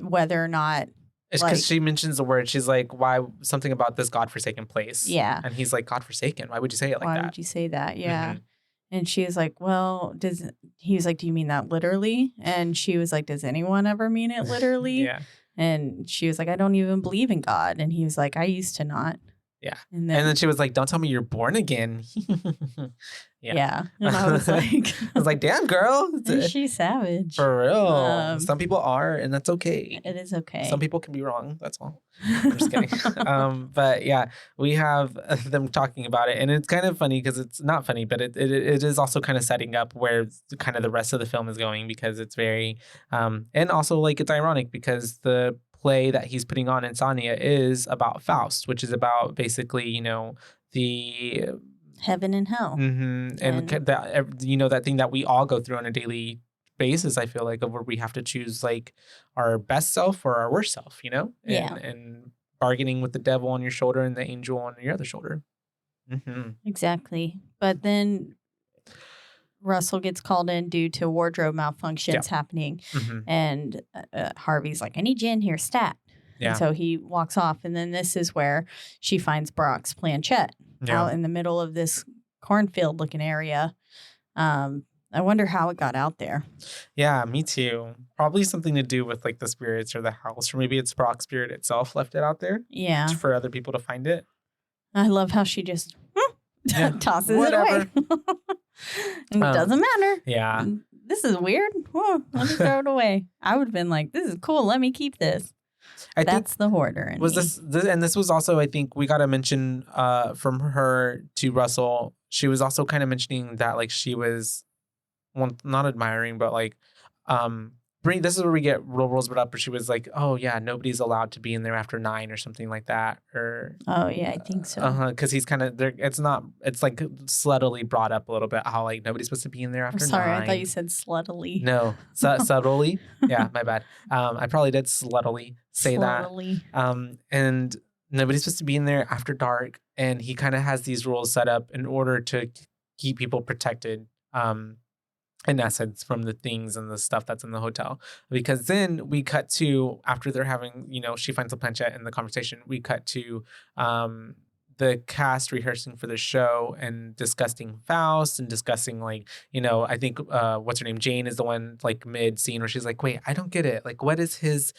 whether or not. It's because she mentions the word. She's like, why something about this godforsaken place. Yeah. And he's like, godforsaken? Why would you say it like that? Why would you say that? Yeah. Mm-hmm. And she was like, well, he was like, do you mean that literally? And she was like, does anyone ever mean it literally? Yeah. And she was like, I don't even believe in God. And he was like, I used to not. Yeah. And then she was like, don't tell me you're born again. Yeah. And I was like, damn, girl. She's savage. For real. Some people are, and that's okay. It is okay. Some people can be wrong. That's all. I'm just kidding. But yeah, we have them talking about it. And it's kind of funny because it's not funny, but it is also kind of setting up where kind of the rest of the film is going, because it's very, and also like it's ironic because the play that he's putting on, Insomnia, is about Faust, which is about basically, the heaven and hell. Mm-hmm. And that, that thing that we all go through on a daily basis, I feel like, of where we have to choose like our best self or our worst self, and bargaining with the devil on your shoulder and the angel on your other shoulder. Mm-hmm. Exactly. But then Russell gets called in due to wardrobe malfunctions happening. Mm-hmm. And Harvey's like, I need you in here, stat. Yeah. And so he walks off. And then this is where she finds Brock's planchette out in the middle of this cornfield looking area. I wonder how it got out there. Yeah, me too. Probably something to do with like the spirits or the house, or maybe it's Brock's spirit itself left it out there. Yeah. For other people to find it. I love how she just tosses it away. It doesn't matter. Yeah. This is weird. Oh, let me throw it away. I would have been like, this is cool. Let me keep this. That's the hoarder. This was also, I think we got to mention from her to Russell, she was also kind of mentioning that like she was not admiring, but like this is where we get real rules brought up, where she was like, oh yeah, nobody's allowed to be in there after 9 or something like that, or oh yeah, I think so. Because he's kind of there. It's like sluttily brought up a little bit how like nobody's supposed to be in there after 9. Sorry, I thought you said sluttily. No, subtly. Yeah, my bad. I probably did sluttily say that. And nobody's supposed to be in there after dark, and he kind of has these rules set up in order to keep people protected. In essence, from the things and the stuff that's in the hotel. Because then we cut to, after they're having, she finds a planchette in the conversation, we cut to the cast rehearsing for the show and discussing Faust and discussing, like, I think, what's her name? Jane is the one, like, mid-scene where she's like, wait, I don't get it. Like, what is his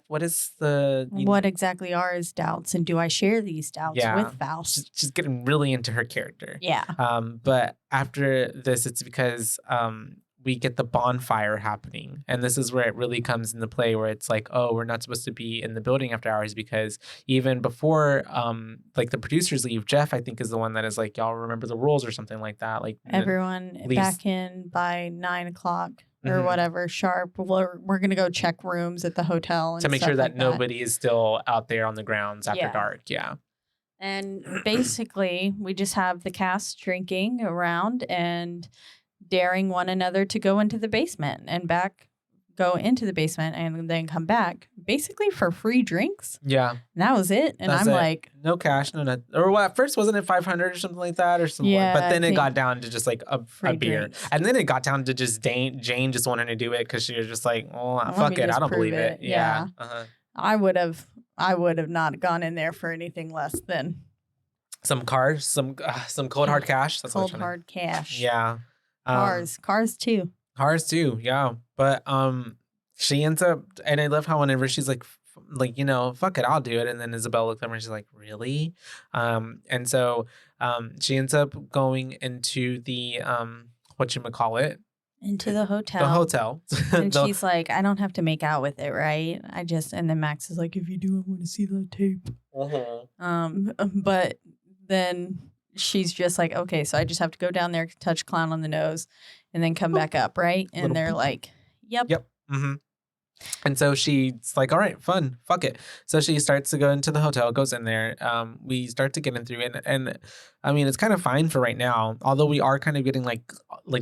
what is the... What exactly are his doubts? And do I share these doubts with Faust? She's getting really into her character. Yeah. But after this, it's because we get the bonfire happening. And this is where it really comes into play, where it's like, oh, we're not supposed to be in the building after hours, because even before like the producers leave, Jeff, I think, is the one that is like, y'all remember the rules or something like that. Like, everyone back in by 9:00 or whatever sharp. We're gonna go check rooms at the hotel and to make sure that like nobody is still out there on the grounds after dark. Yeah. And basically, we just have the cast drinking around and daring one another to go into the basement and go into the basement and then come back basically for free drinks. Yeah. And that was it. And I'm like, no cash, no nothing. Or at first, wasn't it 500 or something like that or something? Yeah, but then it got down to just like a beer. Drinks. And then it got down to just Jane just wanting to do it because she was just like, oh, fuck it. I don't believe it. Yeah. Uh-huh. I would have not gone in there for anything less than some cars, some cold hard cash. That's cold hard cash. Yeah. Cars too. Yeah. But she ends up, and I love how whenever she's like fuck it, I'll do it, and then Isabel looks at her and she's like, really? And so she ends up going into the whatchamacallit, into the hotel. The hotel. And she's like, I don't have to make out with it, right? And then Max is like, if you do, I want to see the tape. But then she's just like, okay, so I just have to go down there, touch Clown on the nose, and then come back up, right? And they're like, yep. Mm-hmm. And so she's like, all right, fun, fuck it. So she starts to go into the hotel, goes in there. We start to get in through it. And I mean, it's kind of fine for right now, although we are kind of getting like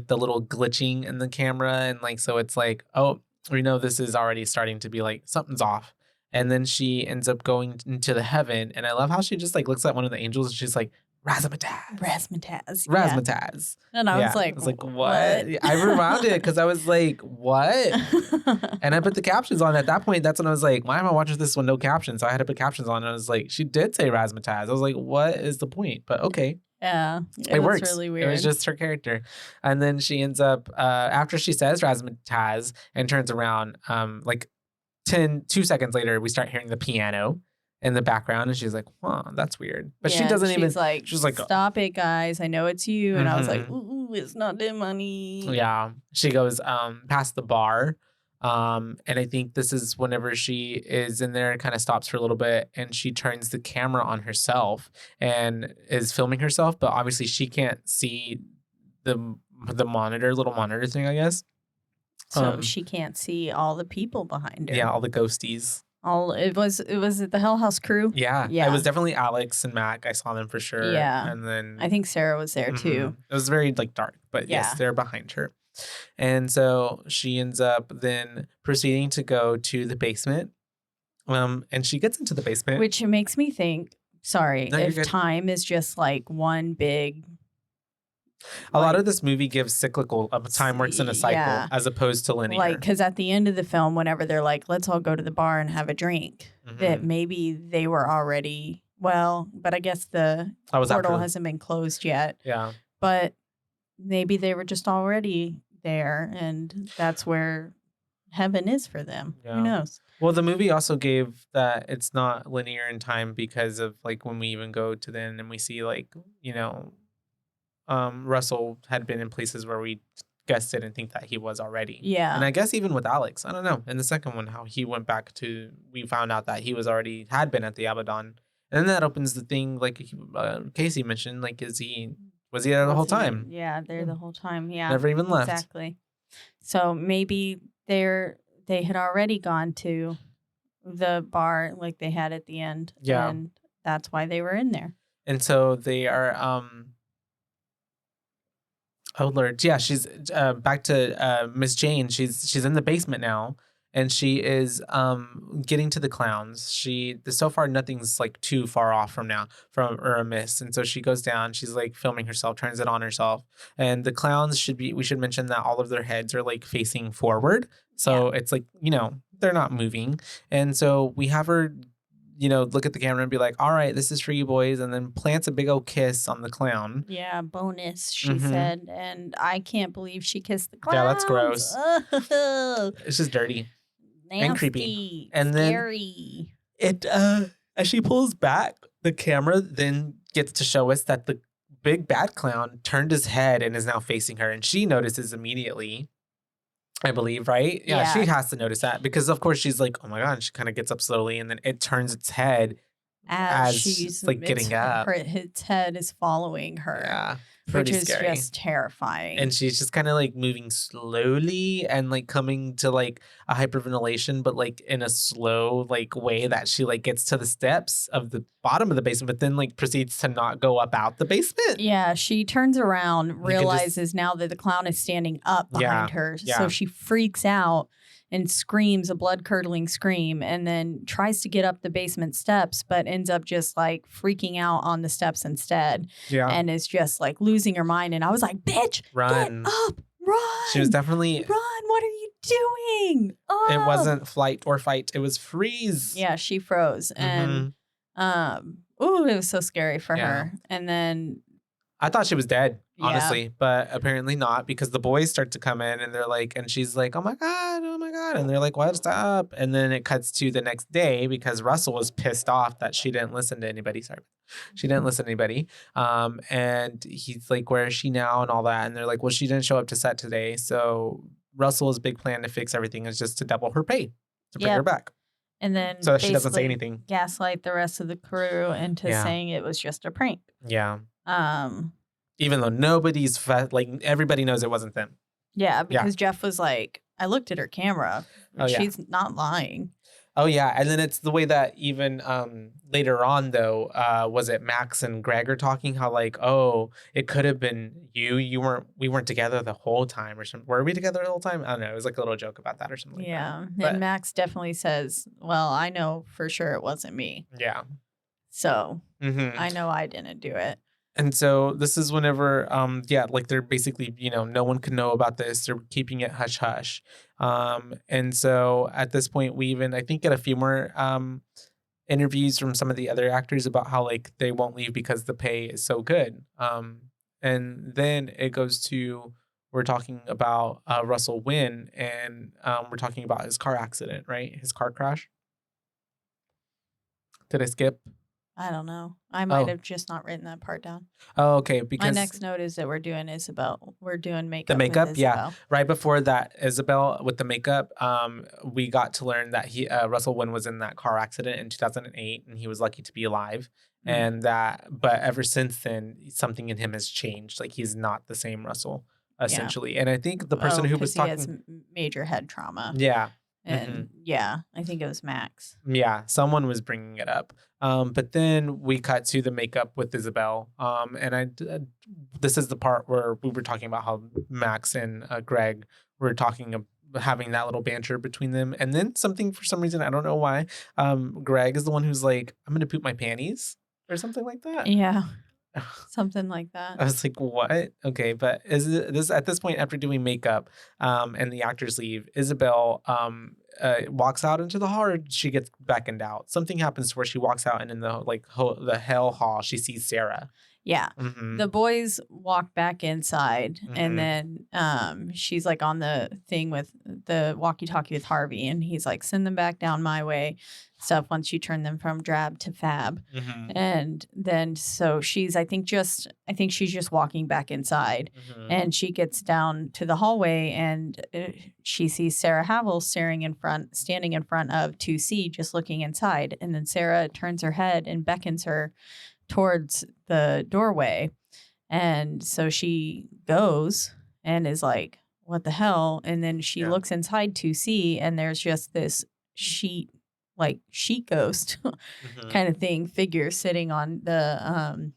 the little glitching in the camera. And like, so it's like, oh, we know this is already starting to be like, something's off. And then she ends up going into the heaven. And I love how she just like looks at one of the angels and she's like, Razzmatazz. And I was like, what? I rewound it because I was like, what? And I put the captions on. At that point, that's when I was like, why am I watching this with no captions? So I had to put captions on. And I was like, she did say Razzmatazz. I was like, what is the point? But okay. Yeah. It works. Really weird. It was just her character. And then she ends up, after she says Razzmatazz and turns around, like 2 seconds later, we start hearing the piano in the background, and she's like, huh, that's weird. But she doesn't even... She's like, stop it, guys. I know it's you. And I was like, ooh, it's not the money. Yeah. She goes past the bar. And I think this is whenever she is in there and kind of stops for a little bit, and she turns the camera on herself and is filming herself. But obviously she can't see the monitor, little monitor thing, I guess. So she can't see all the people behind her. Yeah, all the ghosties. It was the Hell House crew. Yeah. It was definitely Alex and Mac. I saw them for sure. Yeah. And then I think Sarah was there too. It was very like dark, but yes, they're behind her. And so she ends up then proceeding to go to the basement. And she gets into the basement. Which makes me think, if time is just like one big... A lot of this movie gives cyclical, time works in a cycle as opposed to linear. Like, because at the end of the film, whenever they're like, let's all go to the bar and have a drink, that maybe they were already, but I guess the portal hasn't been closed yet. Yeah. But maybe they were just already there, and that's where heaven is for them. Yeah. Who knows? Well, the movie also gave that it's not linear in time because of like when we even go to the end and we see like, Russell had been in places where we guessed it and think that he was already. Yeah. And I guess even with Alex, I don't know. In the second one, how he went back to, we found out that he had been at the Abaddon. And then that opens the thing, like Casey mentioned, like, was he there the whole time? Yeah, there the whole time. Yeah. Never even left. Exactly. So maybe they had already gone to the bar like they had at the end. Yeah. And that's why they were in there. And so they are, oh Lord, yeah, she's back to Miss Jane. She's in the basement now, and she is getting to the clowns. So far nothing's like too far off from a miss, and so she goes down. She's like filming herself, turns it on herself, and the clowns we should mention that all of their heads are like facing forward, so it's like they're not moving, and so we have her look at the camera and be like, all right, this is for you boys, and then plants a big old kiss on the clown. Yeah, bonus, she said. And I can't believe she kissed the clown. Yeah, that's gross. Oh, it's just dirty. nasty, and creepy. And scary. Then as she pulls back, the camera then gets to show us that the big bad clown turned his head and is now facing her. And she notices immediately, I believe, right? Yeah, she has to notice that because, of course, she's like, oh, my God. And she kind of gets up slowly and then it turns its head as she's like getting up. Its head is following her. Yeah. Which is scary. just terrifying. And she's just kind of like moving slowly and like coming to like a hyperventilation, but like in a slow like way that she like gets to the steps of the bottom of the basement, but then like proceeds to not go up out the basement. Yeah, she turns around, realizes now that the clown is standing up behind her. Yeah. So she freaks out and screams a blood-curdling scream and then tries to get up the basement steps, but ends up just like freaking out on the steps instead. Yeah. And is just like losing her mind. And I was like, bitch, run. Get up, run. She was definitely... Run, what are you doing? Oh. It wasn't flight or fight. It was freeze. Yeah, she froze. And, it was so scary for her. And then... I thought she was dead, honestly, but apparently not because the boys start to come in and they're like, and she's like, oh my God. And they're like, what's up? And then it cuts to the next day because Russell was pissed off that she didn't listen to anybody. Sorry. She didn't listen to anybody. And he's like, where is she now? And all that. And they're like, well, she didn't show up to set today. So Russell's big plan to fix everything is just to double her pay to bring her back. And then so she doesn't say anything. Gaslight the rest of the crew into saying it was just a prank. Yeah. Even though nobody's everybody knows it wasn't them. Yeah, because Jeff was like, I looked at her camera. She's not lying. Oh yeah, and then it's the way that even later on though, was it Max and Greg are talking how like, oh, it could have been we weren't together the whole time or something. Were we together the whole time? I don't know. It was like a little joke about that or something. Yeah, like that. And Max definitely says, well, I know for sure it wasn't me. Yeah. So I know I didn't do it. And so this is whenever, like they're basically, no one can know about this. They're keeping it hush hush. And so at this point, we even, I think, get a few more interviews from some of the other actors about how like they won't leave because the pay is so good. And then it goes to, we're talking about Russell Wynn, and we're talking about his car accident, right? His car crash. Did I skip? I don't know. I might have just not written that part down. Oh, okay. Because my next note is that we're doing makeup. The makeup, yeah. Right before that, Isabel with the makeup, we got to learn that Russell Wynn was in that car accident in 2008, and he was lucky to be alive. And but ever since then, something in him has changed. Like he's not the same Russell, essentially. And I think the person who was talking, he has major head trauma. Yeah. And I think it was Max. Yeah, someone was bringing it up. But then we cut to the makeup with Isabel. And this is the part where we were talking about how Max and Greg were having that little banter between them. And then something, for some reason, I don't know why, Greg is the one who's like, I'm going to poop my panties or something like that. Yeah. Something like that. I was like, what? Okay, but this at this point, after doing makeup and the actors leave, Isabel walks out into the hall, or she gets beckoned out. Something happens to where she walks out, and in the hell hall, she sees Sarah. Yeah. The boys walk back inside, and then she's like on the thing with the walkie-talkie with Harvey, and he's like, send them back down my way. Stuff once you turn them from drab to fab. And then so I think she's just walking back inside, and she gets down to the hallway, and she sees Sarah Havel standing in front of 2C, just looking inside. And then Sarah turns her head and beckons her towards the doorway. And so she goes and is like, what the hell? And then she looks inside 2C, and there's just this sheet ghost kind of thing, figure sitting on the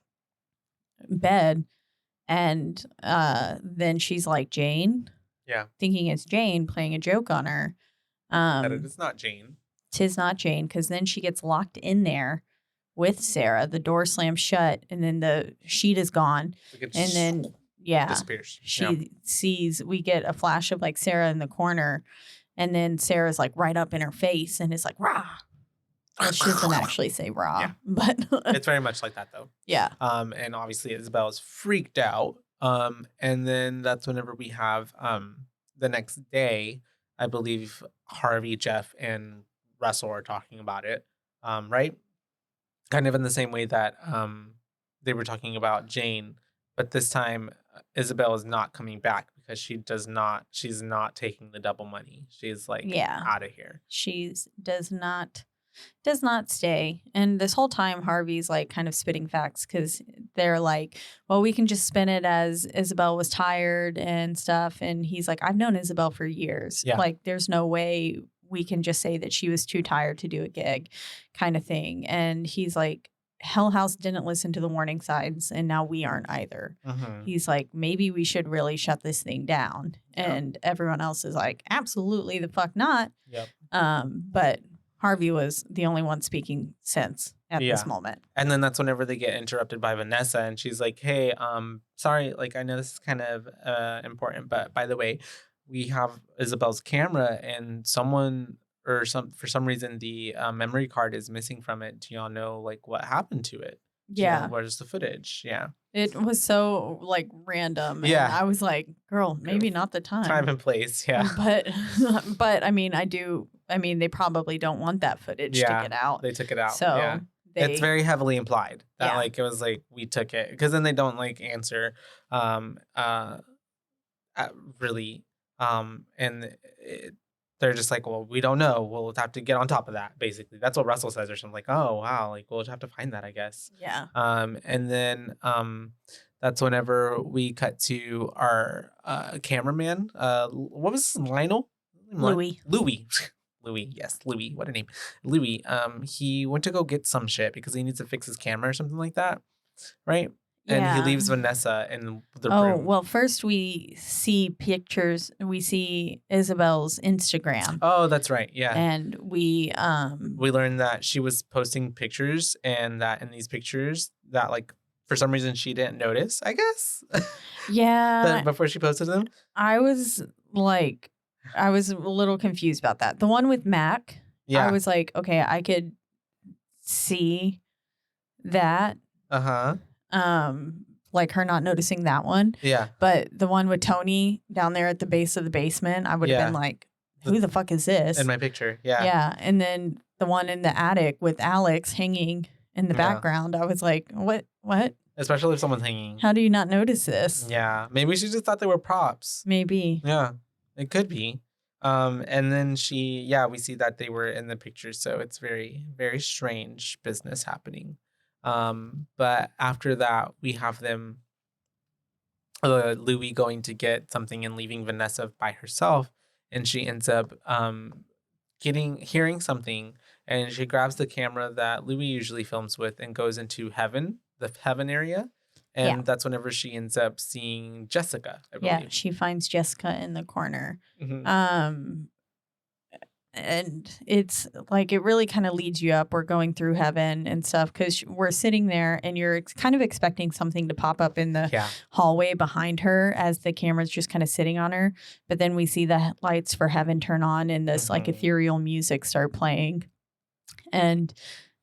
bed. And then she's like, Jane? Yeah. Thinking it's Jane playing a joke on her. That it is not Jane. 'Tis not Jane, because then she gets locked in there with Sarah. The door slams shut, and then the sheet is gone. And then, disappears. She sees, we get a flash of like Sarah in the corner, and then Sarah's like right up in her face and is like, rah. Well, she doesn't actually say rah, but it's very much like that though. Yeah. And obviously Isabel is freaked out. And then that's whenever we have the next day, I believe Harvey, Jeff, and Russell are talking about it. Right? Kind of in the same way that they were talking about Jane, but this time Isabel is not coming back because she's not taking the double money. She's like out of here. She does not stay. And this whole time Harvey's like kind of spitting facts, because they're like, well, we can just spin it as Isabel was tired and stuff. And he's like, I've known Isabel for years. Yeah. Like, there's no way we can just say that she was too tired to do a gig, kind of thing. And he's like, Hell House didn't listen to the warning signs, and now we aren't either. He's like, maybe we should really shut this thing down. And everyone else is like, absolutely the fuck not. Yep. But Harvey was the only one speaking sense at this moment. And then that's whenever they get interrupted by Vanessa, and she's like, hey, sorry, like, I know this is kind of important, but by the way, we have Isabel's camera, and for some reason the memory card is missing from it. Do y'all know like what happened to it? Where's the footage? It was so like random. And I was like, girl, maybe not the time and place. But I mean, they probably don't want that footage to get out. They took it out. So it's very heavily implied that like it was like we took it, because then they don't like answer really and they're just like, well, we don't know. We'll have to get on top of that. Basically, that's what Russell says, or something like, oh wow, like we'll just have to find that, I guess. Yeah. And then that's whenever we cut to our cameraman. What was his, Lionel? Louis. Yes, Louis. What a name, Louis. He went to go get some shit because he needs to fix his camera or something like that, right? And he leaves Vanessa in the room. Oh, well, first we see pictures. We see Isabel's Instagram. Oh, that's right. Yeah. And we learned that she was posting pictures, and that in these pictures that like for some reason she didn't notice, I guess. Yeah. Before she posted them. I was a little confused about that. The one with Mac. Yeah. I was like, okay, I could see that. Like her not noticing that one. Yeah. But the one with Tony down there at the base of the basement, I would have been like, who the fuck is this? In my picture. Yeah. Yeah. And then the one in the attic with Alex hanging in the background, I was like, what? Especially if someone's hanging. How do you not notice this? Yeah. Maybe she just thought they were props. Maybe. Yeah. It could be. And then we see that they were in the picture. So it's very, very strange business happening. But after that, we have them, Louis going to get something and leaving Vanessa by herself. And she ends up hearing something, and she grabs the camera that Louis usually films with and goes into the heaven area. And that's whenever she ends up seeing Jessica, I believe. Yeah, she finds Jessica in the corner. And it's like, it really kind of leads you up. We're going through heaven and stuff, because we're sitting there and you're kind of expecting something to pop up in the hallway behind her as the camera's just kind of sitting on her. But then we see the lights for heaven turn on and this like ethereal music start playing. And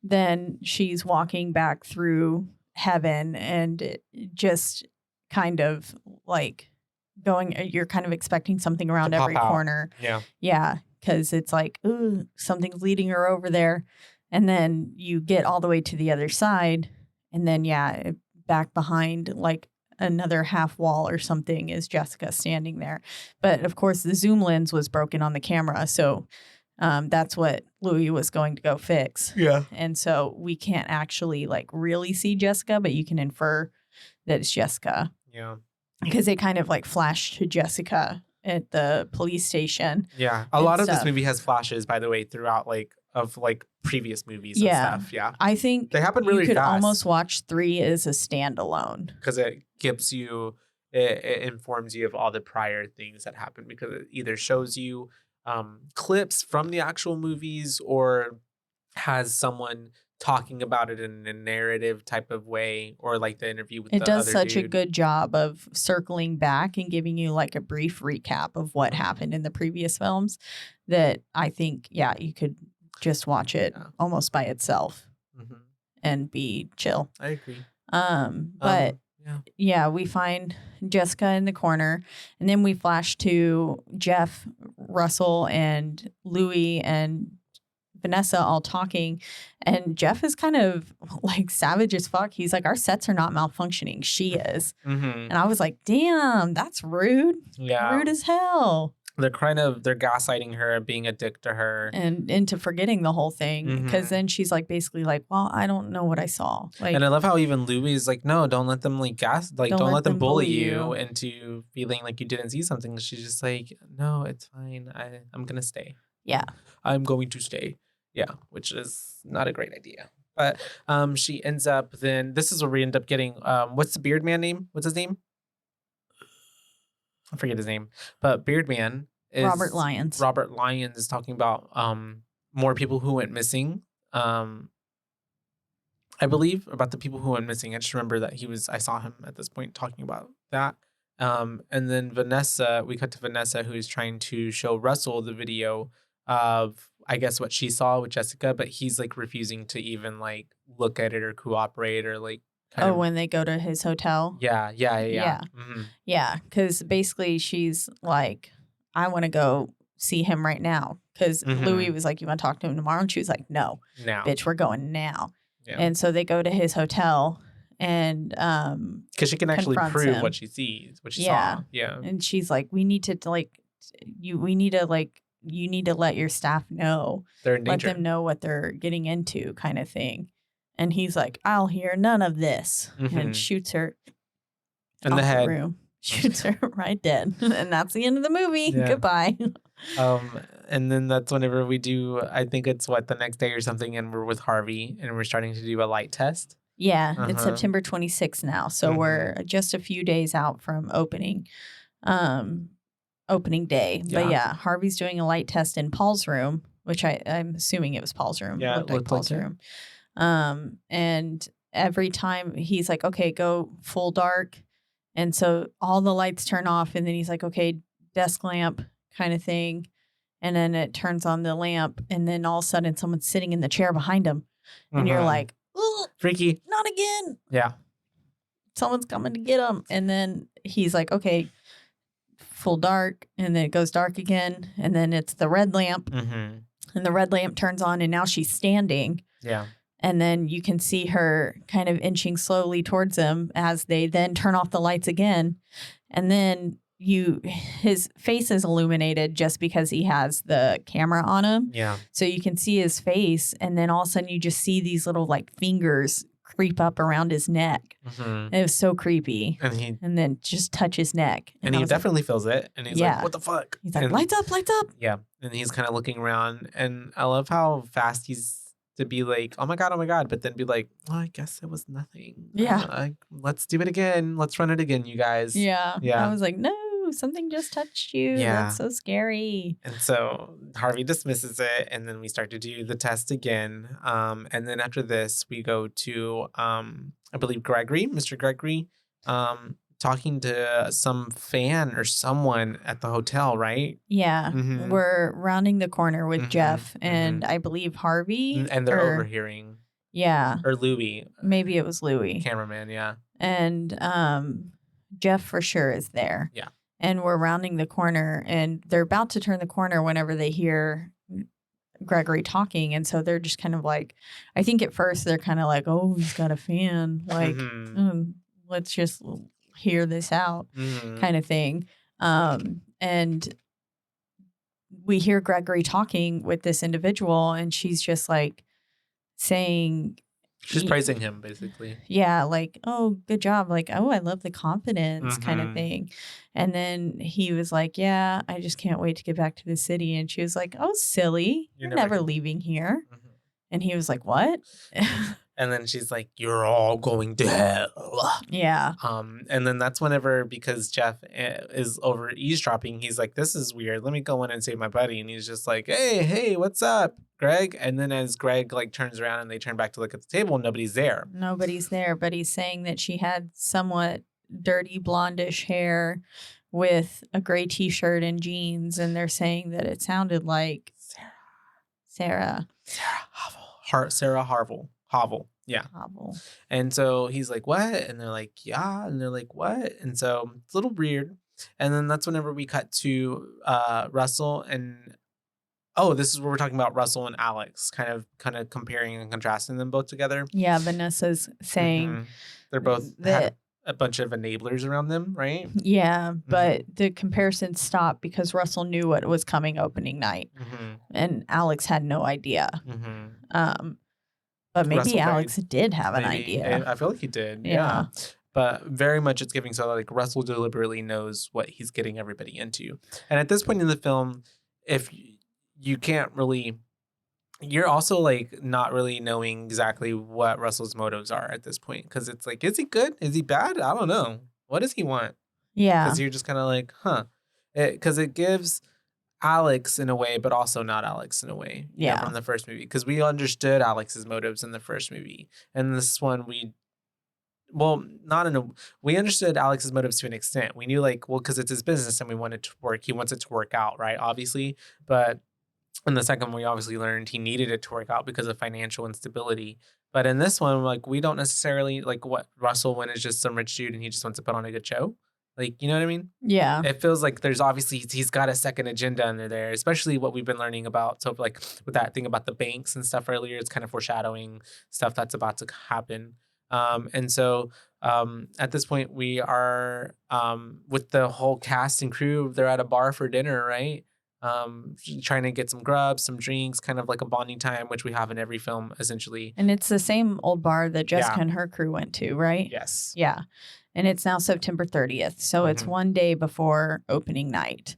then she's walking back through heaven, and it just kind of like you're kind of expecting something around every corner. Yeah. Because it's like, ooh, something's leading her over there. And then you get all the way to the other side. And then, back behind like another half wall or something is Jessica standing there. But of course, the zoom lens was broken on the camera. So that's what Louis was going to go fix. Yeah. And so we can't actually like really see Jessica, but you can infer that it's Jessica. Yeah. Because they kind of like flashed to Jessica at the police station. Yeah. A lot of this movie has flashes, by the way, throughout of previous movies and stuff. Yeah. I think they happen really fast. You could almost watch 3 as a standalone. Because it gives you, it informs you of all the prior things that happened, because it either shows you clips from the actual movies, or has someone talking about it in a narrative type of way, or like the interview with It the does other such a dude. good job of circling back and giving you like a brief recap of what happened in the previous films that I think, yeah, you could just watch it almost by itself and be chill. I agree. But yeah, we find Jessica in the corner, and then we flash to Jeff, Russell, and Louis and Vanessa all talking, and Jeff is kind of like savage as fuck. He's like, our sets are not malfunctioning. She is. And I was like, damn, that's rude. Yeah. Rude as hell. They're gaslighting her, being a dick to her. And into forgetting the whole thing. Because then she's like, basically like, well, I don't know what I saw. Like, and I love how even Louis is like, no, don't let them like don't let them bully you into feeling like you didn't see something. She's just like, no, it's fine. I'm going to stay. Yeah. I'm going to stay. Yeah, which is not a great idea. But she ends up then, this is where we end up getting, what's the beard man name? What's his name? I forget his name. But Beard Man is Robert Lyons. Robert Lyons is talking about more people who went missing. I believe about the people who went missing. I just remember that I saw him at this point talking about that. And then Vanessa, we cut to Vanessa, who is trying to show Russell the video of, I guess, what she saw with Jessica, but he's like refusing to even like look at it or cooperate or like when they go to his hotel? Yeah. Yeah, because basically she's like, I want to go see him right now. Because Louis was like, you want to talk to him tomorrow? And she was like, no. Now. Bitch, we're going now. Yeah. And so they go to his hotel and because she can actually prove him. what she sees, what she saw. Yeah. And she's like, you need to let your staff know. They're in danger. Let them know what they're getting into, kind of thing. And he's like, I'll hear none of this. And shoots her in the head. Room. Shoots her right dead. And that's the end of the movie. Yeah. Goodbye. And then that's whenever we do, I think it's the next day or something, and we're with Harvey and we're starting to do a light test. Yeah, it's September 26th now. So we're just a few days out from opening day. Yeah. But yeah, Harvey's doing a light test in Paul's room, which I'm assuming it was Paul's room. Yeah, it looked like Paul's room. And every time he's like, okay, go full dark. And so all the lights turn off, and then he's like, okay, desk lamp kind of thing. And then it turns on the lamp, and then all of a sudden someone's sitting in the chair behind him. And you're like, freaky. Not again. Yeah. Someone's coming to get him. And then he's like, okay, full dark. And then it goes dark again. And then it's the red lamp. And the red lamp turns on, and now she's standing. Yeah. And then you can see her kind of inching slowly towards him as they then turn off the lights again. And then his face is illuminated just because he has the camera on him. Yeah. So you can see his face. And then all of a sudden you just see these little like fingers creep up around his neck. It was so creepy. And then just touch his neck. And he definitely feels it. And he's like, what the fuck? He's like, lights up, lights up. Yeah. And he's kind of looking around. And I love how fast he's to be like, oh my God. But then be like, well, I guess it was nothing. Yeah. Let's do it again. Let's run it again, you guys. Yeah. I was like, no, something just touched you. Yeah. That's so scary. And so Harvey dismisses it. And then we start to do the test again. And then after this, we go to, I believe, Mr. Gregory, talking to some fan or someone at the hotel, right? Yeah. We're rounding the corner with Jeff and I believe Harvey. And they're overhearing. Yeah. Or Louis. Maybe it was Louis. Cameraman, yeah. And Jeff for sure is there. Yeah. And we're rounding the corner, and they're about to turn the corner whenever they hear Gregory talking. And so they're just kind of like, I think at first they're kind of like, oh, he's got a fan. Like, let's just hear this out kind of thing. And we hear Gregory talking with this individual, and she's just like saying, she's praising him basically. Yeah, like, oh, good job. Like, oh, I love the confidence kind of thing. And then he was like, yeah, I just can't wait to get back to the city. And she was like, oh, silly. You're never leaving here. And he was like, what? And then she's like, "You're all going to hell." Yeah. And then that's whenever, because Jeff is over eavesdropping, he's like, "This is weird. Let me go in and save my buddy." And he's just like, "Hey, what's up, Greg?" And then as Greg like turns around and they turn back to look at the table, nobody's there. Nobody's there, but he's saying that she had somewhat dirty blondish hair with a gray t-shirt and jeans, and they're saying that it sounded like Sarah Havel. Yeah. Havel. And so he's like, "What?" And they're like, "Yeah." And they're like, "What?" And so it's a little weird. And then that's whenever we cut to Russell and this is where we're talking about Russell and Alex, kind of comparing and contrasting them both together. Yeah, Vanessa's saying they're both that a bunch of enablers around them, right? Yeah, but the comparison stopped because Russell knew what was coming opening night, and Alex had no idea. But maybe Russell Alex did have an idea. I feel like he did. Yeah. But very much it's giving so like Russell deliberately knows what he's getting everybody into. And at this point in the film, if you can't really, you're also like not really knowing exactly what Russell's motives are at this point. Because it's like, is he good? Is he bad? I don't know. What does he want? Yeah. Because you're just kind of like, because it gives Alex in a way, but also not Alex in a way. Yeah. From the first movie. Because we understood Alex's motives in the first movie. And this one, we understood Alex's motives to an extent. We knew because it's his business and we want it to work. He wants it to work out, right? Obviously. But in the second one, we obviously learned he needed it to work out because of financial instability. But in this one, we don't necessarily what Russell Wynn is just some rich dude and he just wants to put on a good show. You know what I mean? Yeah. It feels like there's obviously, he's got a second agenda under there, especially what we've been learning about. So with that thing about the banks and stuff earlier, it's kind of foreshadowing stuff that's about to happen. And so at this point we are with the whole cast and crew, they're at a bar for dinner, right? Trying to get some grubs, some drinks, kind of like a bonding time, which we have in every film essentially. And it's the same old bar that Jessica and her crew went to, right? Yes. Yeah. And it's now September 30th. So it's one day before opening night.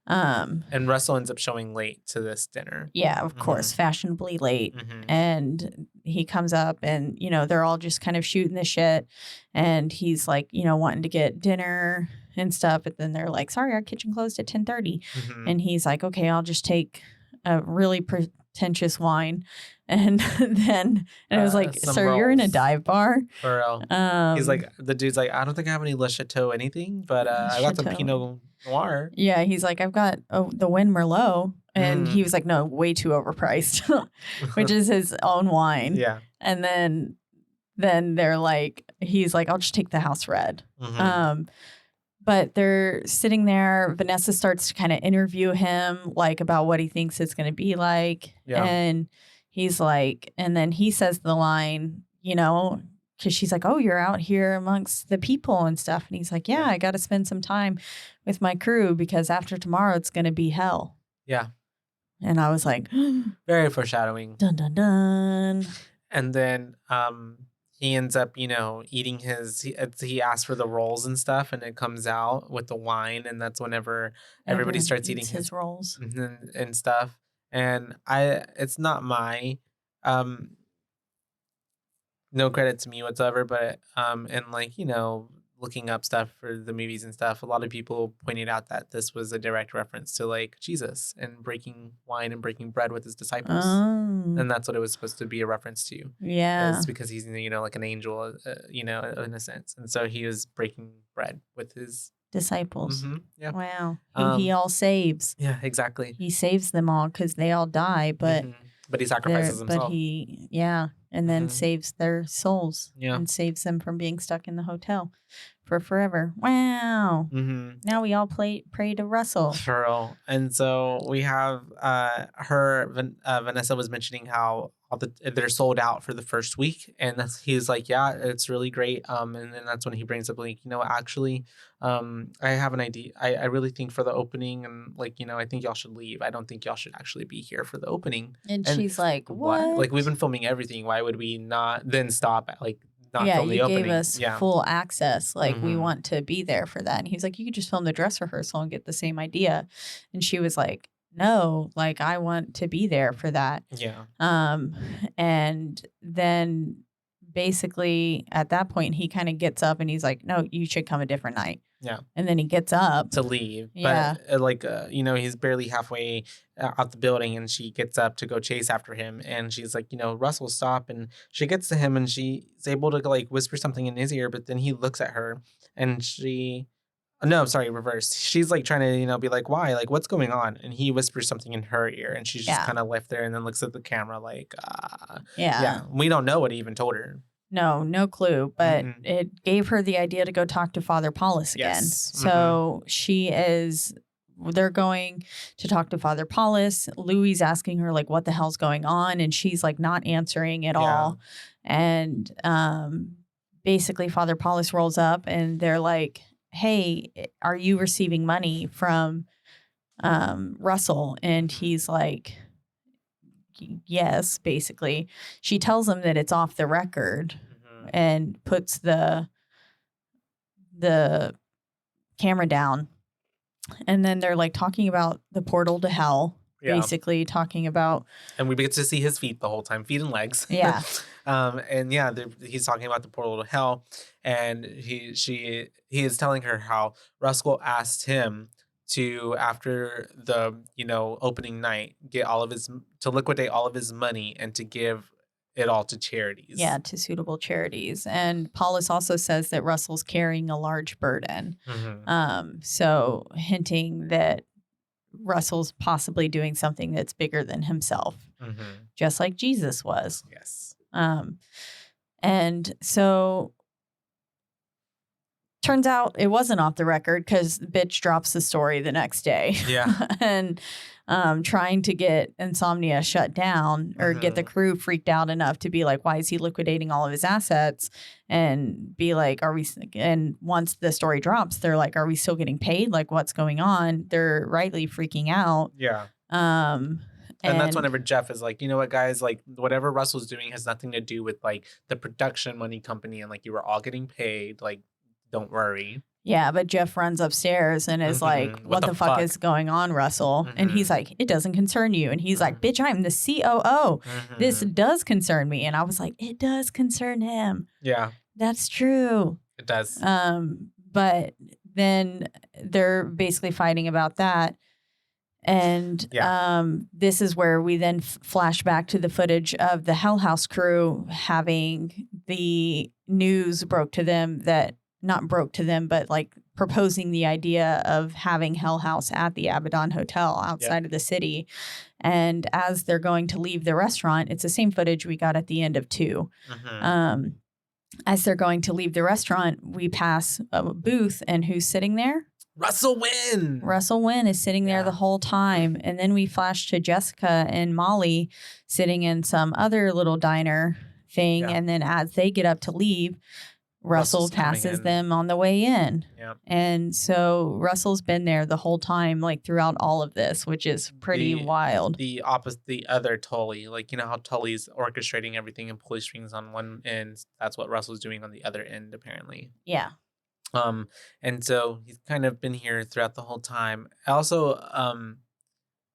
And Russell ends up showing late to this dinner. Yeah, of course, fashionably late. And he comes up and, they're all just kind of shooting the shit. And he's like, wanting to get dinner and stuff. But then they're like, sorry, our kitchen closed at 10:30. And he's like, okay, I'll just take a really pretentious wine. And then it was like, sir, rolls. You're in a dive bar. For real. He's like, the dude's like, I don't think I have any Le Chateau anything, but I got some Pinot Noir. Yeah, he's like, I've got the Wynn Merlot. And he was like, no, way too overpriced, which is his own wine. Yeah. And then they're like, he's like, I'll just take the house red. But they're sitting there. Vanessa starts to kind of interview him about what he thinks it's going to be like. Yeah. And he's like, and then he says the line, because she's like, oh, you're out here amongst the people and stuff. And he's like, yeah, I got to spend some time with my crew because after tomorrow it's going to be hell. Yeah. And I was like, very foreshadowing. Dun, dun, dun. And then he ends up, eating he asks for the rolls and stuff and it comes out with the wine. And that's whenever everybody starts eating his rolls and stuff. And it's not my, no credit to me whatsoever, but, and looking up stuff for the movies and stuff, a lot of people pointed out that this was a direct reference to Jesus and breaking wine and breaking bread with his disciples. And that's what it was supposed to be a reference to. Yeah. It's because he's, like an angel, in a sense. And so he was breaking bread with his disciples. Yeah. Wow. Who he all saves. Yeah, exactly. He saves them all because they all die, but he sacrifices himself. But and then saves their souls and saves them from being stuck in the hotel for forever. Wow. Now we all pray to Russell. For real. And so we have Vanessa was mentioning how they're sold out for the first week, and he's like, yeah, it's really great. And then that's when he brings up actually, I have an idea. I really think for the opening and I think y'all should leave. I don't think y'all should actually be here for the opening. And she's like, what? We've been filming everything. Why would we not then stop at not film the opening? Gave us full access. We want to be there for that. And he's like, you could just film the dress rehearsal and get the same idea. And she was like, no, I want to be there for that. Yeah. And then basically at that point he kind of gets up and he's like, no, you should come a different night. Yeah. And then he gets up to leave. Yeah. But he's barely halfway out the building, and she gets up to go chase after him. And she's like, Russell, stop. And she gets to him, and she's able to like whisper something in his ear. But then he looks at her, and reverse. She's like trying to, be like, why? Like, what's going on? And he whispers something in her ear, and she's just kind of left there and then looks at the camera like, yeah. We don't know what he even told her. No clue, but it gave her the idea to go talk to Father Paulus again. Yes. So they're going to talk to Father Paulus. Louis asking her like, what the hell's going on? And she's like not answering at all. And basically Father Paulus rolls up and they're like, hey, are you receiving money from Russell? And he's like, yes, basically. She tells him that it's off the record and puts the camera down. And then they're like talking about the portal to hell, basically talking about. And we get to see his feet the whole time, feet and legs. Yeah. He's talking about the portal to hell, and he is telling her how Russell asked him to, after the opening night, to liquidate all of his money and to give it all to charities. Yeah, to suitable charities. And Paulus also says that Russell's carrying a large burden. So hinting that Russell's possibly doing something that's bigger than himself, just like Jesus was. Yes. And so turns out it wasn't off the record because the bitch drops the story the next day. Yeah. And trying to get Insomnia shut down or get the crew freaked out enough to be like, why is he liquidating all of his assets? And be like, and once the story drops, they're like, are we still getting paid? Like, what's going on? They're rightly freaking out. Yeah. And that's whenever Jeff is like, you know what, guys, like whatever Russell's doing has nothing to do with like the production money company, and like you were all getting paid. Like, don't worry. Yeah, but Jeff runs upstairs and is like, what the fuck is going on, Russell? And he's like, it doesn't concern you. And he's like, bitch, I'm the COO. This does concern me. And I was like, it does concern him. Yeah. That's true. It does. But then they're basically fighting about that. And this is where we then flash back to the footage of the Hell House crew having the news not broke to them, but like proposing the idea of having Hell House at the Abaddon Hotel outside of the city. And as they're going to leave the restaurant, it's the same footage we got at the end of 2. As they're going to leave the restaurant, we pass a booth, and who's sitting there? Russell Wynn. Russell Wynn is sitting there the whole time. And then we flash to Jessica and Molly sitting in some other little diner thing. Yeah. And then as they get up to leave, Russell passes them on the way in. Yeah. And so Russell's been there the whole time, like throughout all of this, which is pretty wild. The other Tully, like, you know how Tully's orchestrating everything and pulling strings on one end. That's what Russell's doing on the other end, apparently. Yeah. And so he's kind of been here throughout the whole time. Also,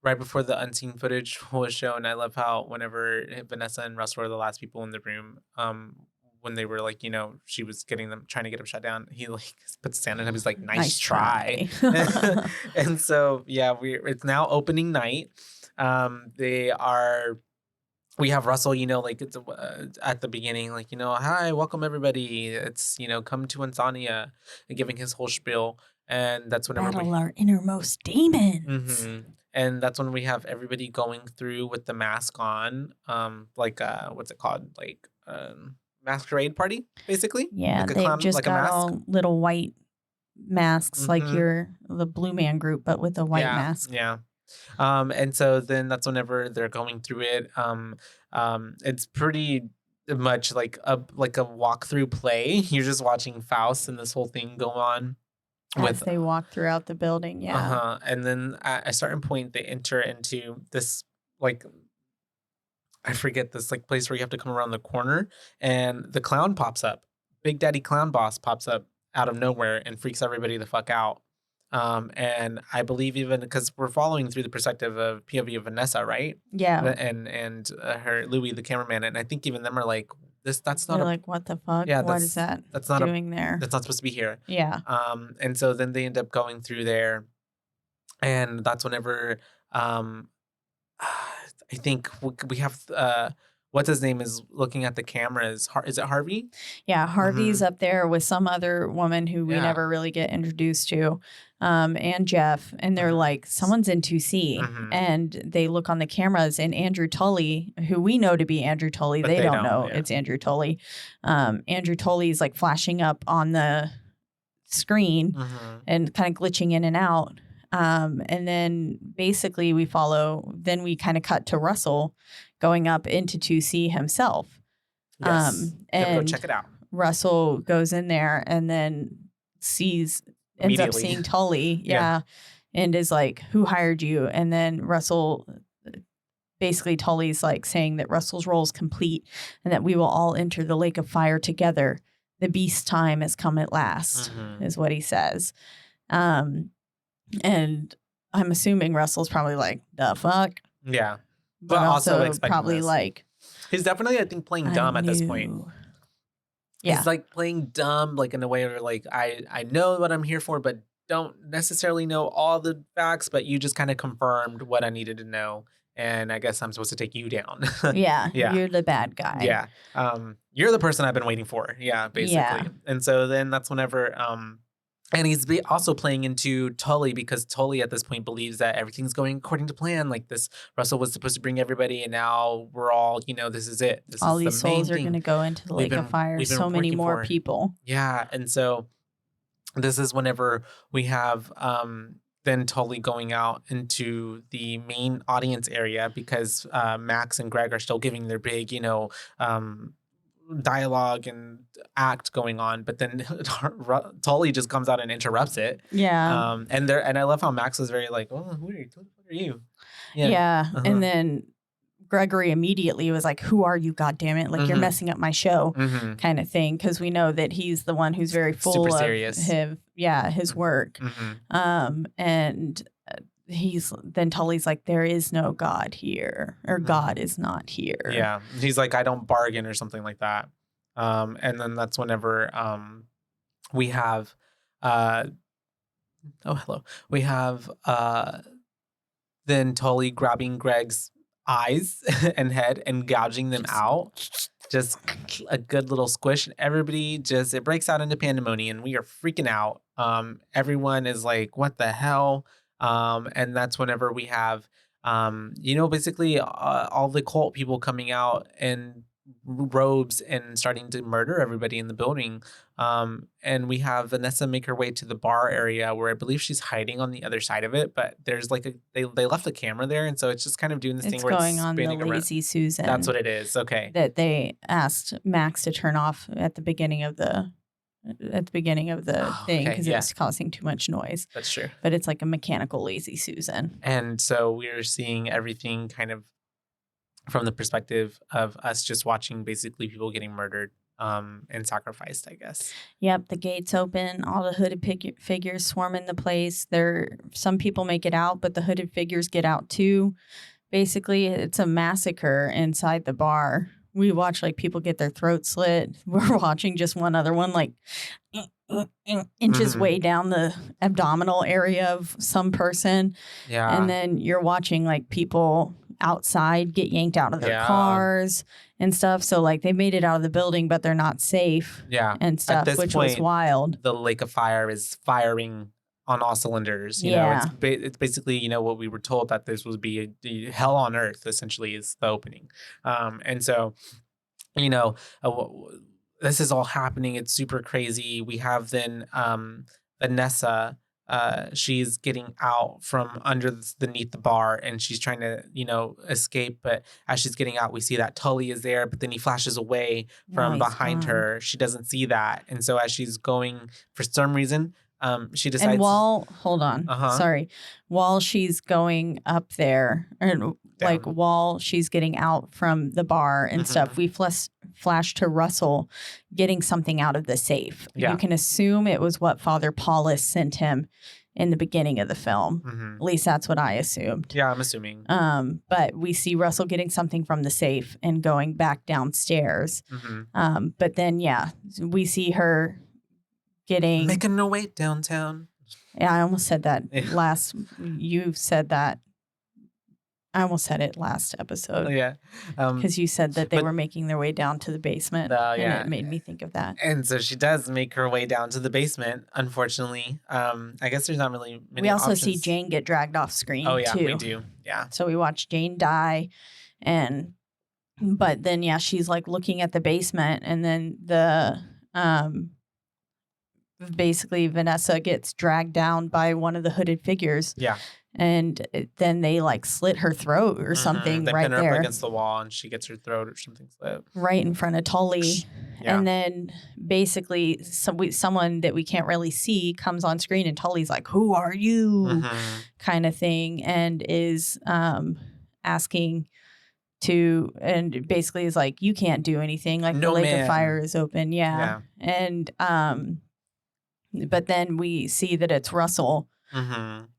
right before the unseen footage was shown, I love how whenever Vanessa and Russell were the last people in the room, when they were like, you know, she was trying to get him shut down, he like puts his hand on him. He's like, nice try. And so, yeah, it's now opening night. We have Russell, you know, like it's at the beginning, like, you know, hi, welcome everybody. It's, you know, come to Insomnia, and giving his whole spiel. And that's whenever battle our innermost demons. And that's when we have everybody going through with the mask on, what's it called? Like, masquerade party, basically. Yeah, like they've just got all little white masks, like the Blue Man Group, but with a white mask. Yeah. And so then that's whenever they're going through it. It's pretty much like a walkthrough play. You're just watching Faust and this whole thing go on. As they walk throughout the building, yeah. And then at a certain point, they enter into this, like, I forget this, like, place where you have to come around the corner, and the clown pops up. Big Daddy Clown Boss pops up out of nowhere and freaks everybody the fuck out. And I believe even because we're following through the perspective of POV of Vanessa, right? Yeah. And her Louis, the cameraman, and I think even them are like, That's They're not like, what the fuck? Yeah, What is that that's not doing there? that's not supposed to be here. Yeah. And so then they end up going through there, and that's whenever I think we have what's his name is looking at the cameras. Is it Harvey? Yeah, Harvey's up there with some other woman who we Yeah. never really get introduced to, and Jeff. And they're like, someone's in 2C. And they look on the cameras, and Andrew Tully, who we know to be Andrew Tully, But they they don't don't, know yeah. it's Andrew Tully. Andrew Tully's like flashing up on the screen and kind of glitching in and out. And then basically we kind of cut to Russell going up into 2C himself. Yes. And go check it out. Russell goes in there and then ends up Immediately. seeing Tully. Yeah. And is like, who hired you? And then basically Tully's like saying that Russell's role is complete and that we will all enter the lake of fire together. The beast time has come at last, is what he says. And I'm assuming Russell's probably like, the fuck? Yeah. But also probably this. like, he's definitely, I think, playing dumb at this point. Yeah. He's like playing dumb, like in a way where like, I know what I'm here for, but don't necessarily know all the facts, but you just kind of confirmed what I needed to know. And I guess I'm supposed to take you down. Yeah. Yeah. You're the bad guy. Yeah. You're the person I've been waiting for. Yeah, basically. Yeah. And so then that's whenever, and he's also playing into Tully because Tully at this point believes that everything's going according to plan. Like this, Russell was supposed to bring everybody, and now we're all, this is it. All these souls are going to go into the lake of fire. So many more people. Yeah, and so this is whenever we have then Tully going out into the main audience area because Max and Greg are still giving their big, dialogue and act going on, but then Tully just comes out and interrupts it. Yeah. And I love how Max was very like, "Oh, who are you?" Yeah. And then Gregory immediately was like, "Who are you? God damn it! Like you're messing up my show," kind of thing. Because we know that he's the one who's very full super of serious. his work. And then Tully's like, there is no God here, or God is not here. Yeah. He's like, I don't bargain or something like that. And then that's whenever we have we have then Tully grabbing Greg's eyes and head and gouging them out. Just a good little squish. Everybody it breaks out into pandemonium. We are freaking out. Everyone is like, what the hell? And that's whenever we have, basically all the cult people coming out in robes and starting to murder everybody in the building. And we have Vanessa make her way to the bar area where I believe she's hiding on the other side of it, but there's like they left the camera there. And so it's just kind of doing this thing where going it's on the Lazy Susan. That's what it is. Okay. That they asked Max to turn off at the beginning of the thing because it's causing too much noise. That's true. But it's like a mechanical Lazy Susan. And so we're seeing everything kind of from the perspective of us just watching basically people getting murdered and sacrificed, I guess. Yep, the gates open, all the hooded figures swarm in the place. Some people make it out, but the hooded figures get out too. Basically, it's a massacre inside the bar. We watch like people get their throats slit. We're watching just one other one like inches way down the abdominal area of some person. Yeah. And then you're watching like people outside get yanked out of their cars and stuff. So like they made it out of the building, but they're not safe. Yeah. And stuff, which was wild. The lake of fire is firing on all cylinders. You know, it's basically, what we were told that this would be a hell on earth, essentially, is the opening. And so, this is all happening. It's super crazy. We have then Vanessa. She's getting out from underneath the bar and she's trying to, escape. But as she's getting out, we see that Tully is there, but then he flashes away from behind her. She doesn't see that. And so as she's going, for some reason, she decides. And while she's going up there, or like while she's getting out from the bar and stuff, we flash to Russell getting something out of the safe. Yeah. You can assume it was what Father Paulus sent him in the beginning of the film. Mm-hmm. At least that's what I assumed. Yeah, I'm assuming. But we see Russell getting something from the safe and going back downstairs. Mm-hmm. But then, we see her getting... Making her way downtown. Yeah, I almost said that Yeah. You said that. I almost said it last episode. Yeah. Because you said that they were making their way down to the basement. Yeah. And it made me think of that. And so she does make her way down to the basement, unfortunately. I guess there's not really many We also options. see Jane get dragged off screen, Oh, yeah, too. we do. Yeah. So we watch Jane die. But then, she's like looking at the basement. And then basically Vanessa gets dragged down by one of the hooded figures. Yeah. And then they like slit her throat or something they right pin her there. up against the wall and she gets her throat or something slit. Right in front of Tully. Yeah. And then basically someone that we can't really see comes on screen and Tully's like, "Who are you?" kind of thing, and is asking to, and basically is like, "You can't do anything. Like No, the lake man. of fire is open." Yeah. And but then we see that it's Russell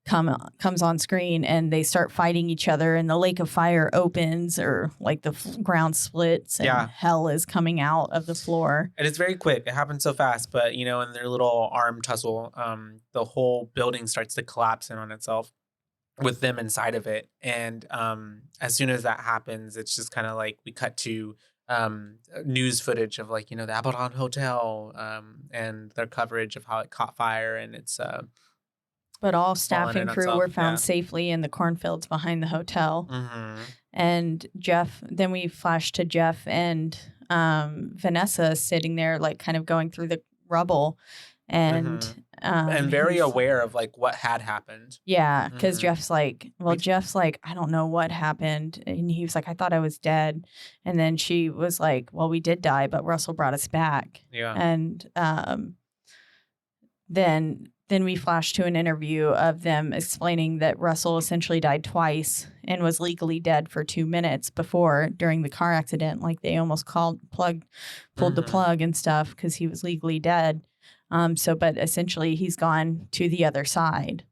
comes on screen and they start fighting each other and the lake of fire opens, or like the ground splits and hell is coming out of the floor. And it's very quick. It happens so fast. But, in their little arm tussle, the whole building starts to collapse in on itself with them inside of it. And as soon as that happens, it's just kind of like we cut to news footage of like, the Abaddon Hotel and their coverage of how it caught fire. And it's... But all staff and crew were found yeah. safely in the cornfields behind the hotel. Mm-hmm. And then we flash to Jeff and Vanessa sitting there, like kind of going through the rubble. And very aware of like what had happened. Yeah, because Jeff's like, I don't know what happened. And he was like, I thought I was dead. And then she was like, well, we did die, but Russell brought us back. Yeah. And then we flash to an interview of them explaining that Russell essentially died twice and was legally dead for 2 minutes before during the car accident. Like they almost pulled the plug and stuff because he was legally dead. But essentially he's gone to the other side.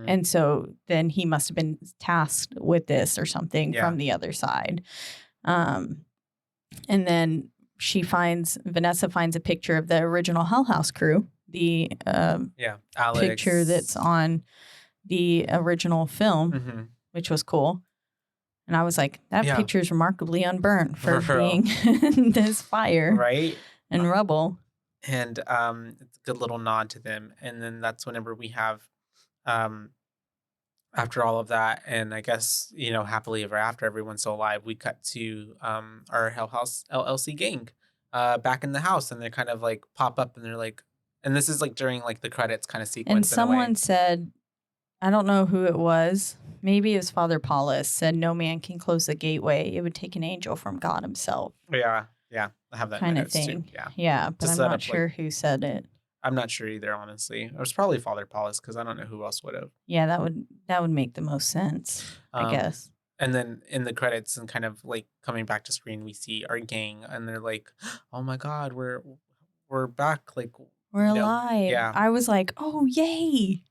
And so then he must have been tasked with this or something from the other side. And then Vanessa finds a picture of the original Hell House crew. The Alex. picture that's on the original film, which was cool. And I was like, that picture is remarkably unburnt for being in this fire and rubble. And it's a good little nod to them. And then that's whenever we have, after all of that, and I guess, happily ever after, everyone's still alive, we cut to our Hell House LLC gang back in the house. And they kind of like pop up and they're like, and this is like during like the credits kind of sequence. And someone said, I don't know who it was, maybe it was Father Paulus, said no man can close the gateway. It would take an angel from God himself. Yeah. I have that kind of thing. Too. Yeah, but I'm not sure who said it. I'm not sure either, honestly. It was probably Father Paulus because I don't know who else would have. Yeah, that would make the most sense, I guess. And then in the credits and kind of like coming back to screen, we see our gang and they're like, "Oh my God, we're back!" Like. We're alive. Yeah. I was like, oh, yay.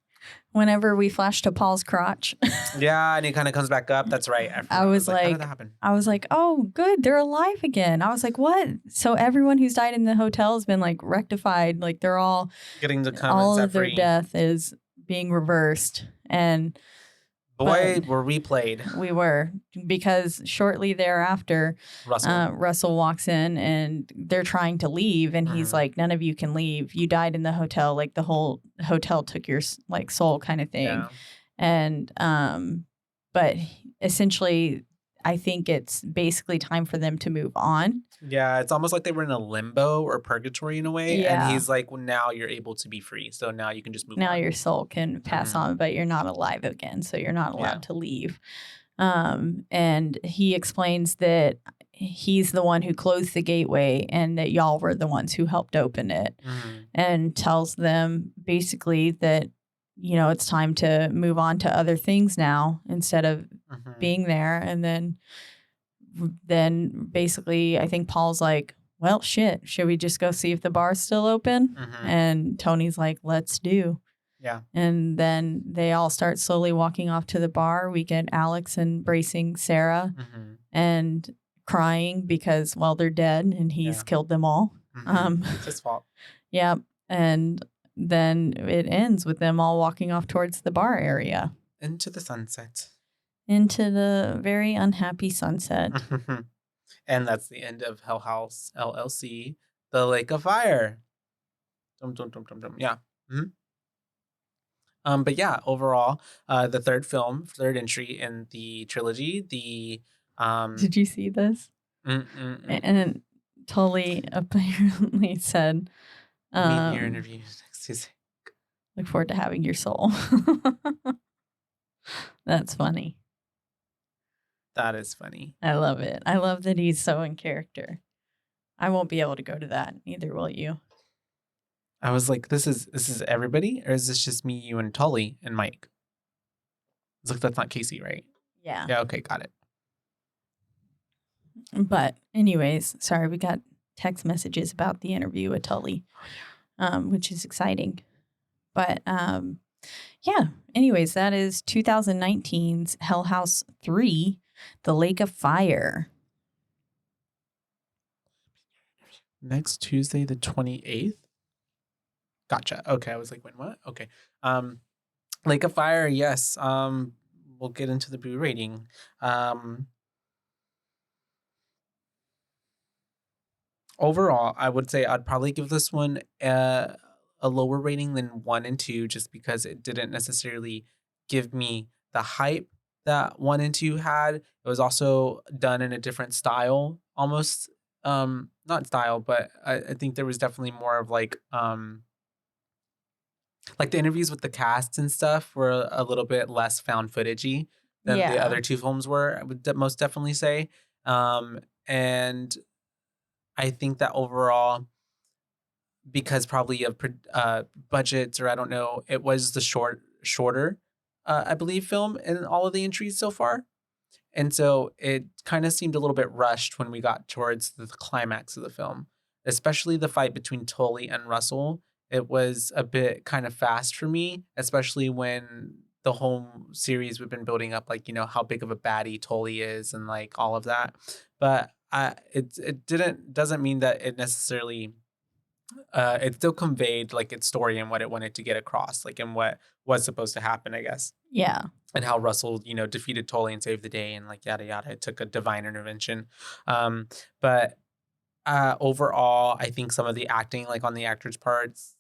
Whenever we flash to Paul's crotch. Yeah, and he kind of comes back up. That's right. I was like, how did that happen? I was like, oh, good. They're alive again. I was like, what? So everyone who's died in the hotel has been like rectified. Like they're all getting to come all and of their death is being reversed. And boy, were we played. We were, because shortly thereafter, Russell walks in and they're trying to leave. And he's like, none of you can leave. You died in the hotel. Like the whole hotel took your like soul kind of thing. Yeah. And but essentially, I think it's basically time for them to move on. Yeah, it's almost like they were in a limbo or purgatory in a way. Yeah. And he's like, well, now you're able to be free. So now you can just move on. Now your soul can pass on, but you're not alive again. So you're not allowed to leave. And he explains that he's the one who closed the gateway and that y'all were the ones who helped open it. And tells them basically that, it's time to move on to other things now instead of being there. And then basically I think Paul's like, well, shit, should we just go see if the bar's still open? And Tony's like, let's do. Yeah. And then they all start slowly walking off to the bar. We get Alex embracing Sarah and crying because, well, they're dead and he's killed them all. It's his fault. Yeah. And then it ends with them all walking off towards the bar area. Into the sunset. Into the very unhappy sunset. And that's the end of Hell House LLC, The Lake of Fire. Dum, dum, dum, dum, dum. Yeah. But yeah, overall, the third entry in the trilogy, Did you see this? And Tully apparently said, meet your interview next Tuesday. Look forward to having your soul. That's funny. That is funny. I love it. I love that he's so in character. I won't be able to go to that. Neither will you. I was like, this is everybody, or is this just me, you, and Tully and Mike? It's like, that's not Casey, right? Yeah. Yeah. Okay, got it. But anyways, sorry, we got text messages about the interview with Tully, which is exciting. But yeah. Anyways, that is 2019's Hell House 3, The Lake of Fire. Next Tuesday, the 28th. Gotcha. Okay, I was like, when what? Okay. Lake of Fire, yes. We'll get into the Boo rating. Overall, I would say I'd probably give this one a lower rating than 1 and 2, just because it didn't necessarily give me the hype that 1 and 2 had. It was also done in a different style, almost. Not style, but I think there was definitely more of like the interviews with the cast and stuff were a little bit less found footagey than the other 2 films were, I would most definitely say. And I think that overall, because probably of budgets, or I don't know, it was the shorter, I believe, film in all of the entries so far. And so it kind of seemed a little bit rushed when we got towards the climax of the film, especially the fight between Tully and Russell. It was a bit kind of fast for me, especially when the whole series we've been building up, like, you know, how big of a baddie Tully is and like all of that. But it doesn't mean that it necessarily it still conveyed like its story and what it wanted to get across, like, and what was supposed to happen, I guess. Yeah. And how Russell, you know, defeated Tully and saved the day and like yada yada. It took a divine intervention. But overall, I think some of the acting, like on the actors' parts,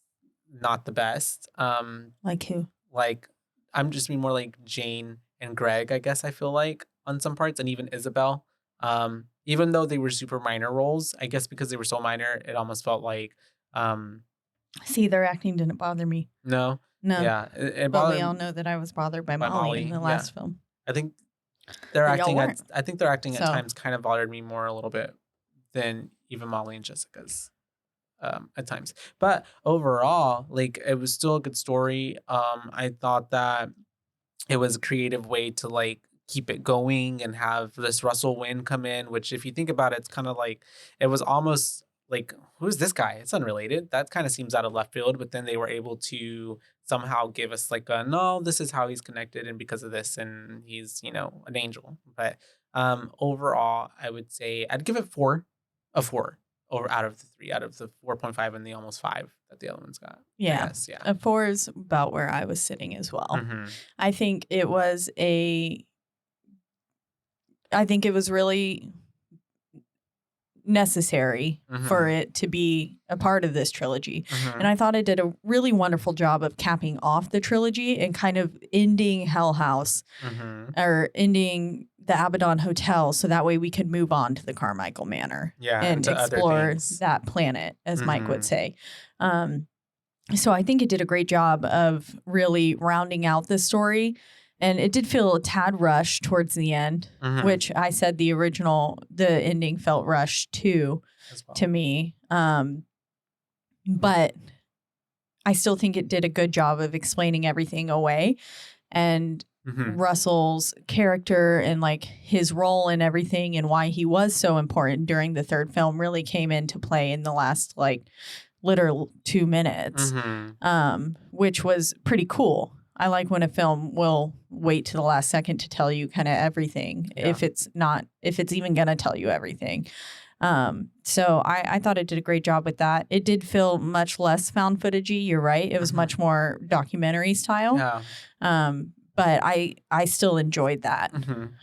not the best. Like who? Like, I'm just being more like Jane and Greg, I guess I feel like, on some parts, and even Isabel. Even though they were super minor roles, I guess because they were so minor, it almost felt like See, their acting didn't bother me. No. Yeah. But we all know that I was bothered by Molly in the last film. I think their acting weren't. At times kind of bothered me more a little bit than even Molly and Jessica's at times. But overall, like, it was still a good story. I thought that it was a creative way to like keep it going and have this Russell Wynn come in, which, if you think about it, it's kind of like, it was almost like, who's this guy? It's unrelated. That kind of seems out of left field, but then they were able to somehow give us like no, this is how he's connected, and because of this, and he's, you know, an angel. But overall, I would say I'd give it 4 over out of the 3, out of the 4.5 and the almost 5 that the other ones got. Yeah. Yes, yeah. A 4 is about where I was sitting as well. Mm-hmm. I think it was really necessary for it to be a part of this trilogy. And I thought it did a really wonderful job of capping off the trilogy and kind of ending Hell House or ending the Abaddon Hotel, so that way we could move on to the Carmichael Manor and explore that planet, as Mike would say. So I think it did a great job of really rounding out the story. And it did feel a tad rushed towards the end, which I said the ending felt rushed too, to me. But I still think it did a good job of explaining everything away. And Russell's character and like his role and everything and why he was so important during the third film really came into play in the last like literal 2 minutes, which was pretty cool. I like when a film will wait to the last second to tell you kind of everything, if it's even going to tell you everything. So I thought it did a great job with that. It did feel much less found footagey. You're right. It was much more documentary style. Yeah. But I still enjoyed that.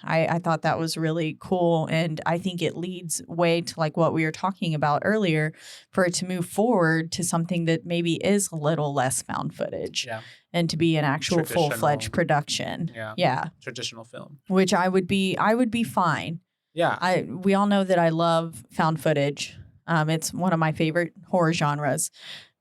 I thought that was really cool. And I think it leads way to like what we were talking about earlier, for it to move forward to something that maybe is a little less found footage and to be an actual full-fledged production. Yeah. Traditional film. Which I would be fine. Yeah. We all know that I love found footage. It's one of my favorite horror genres.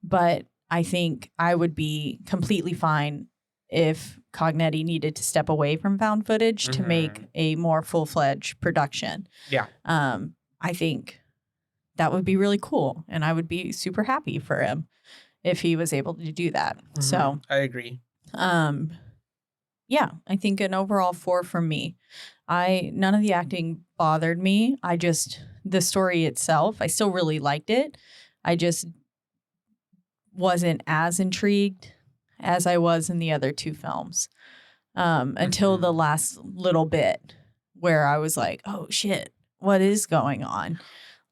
But I think I would be completely fine if Cognetti needed to step away from found footage to make a more full-fledged production. Yeah. I think that would be really cool. And I would be super happy for him if he was able to do that. So I agree. Yeah, I think an overall 4 from me. None of the acting bothered me. The story itself, I still really liked it. I just wasn't as intrigued as I was in the other 2 films until the last little bit where I was like, oh shit, what is going on?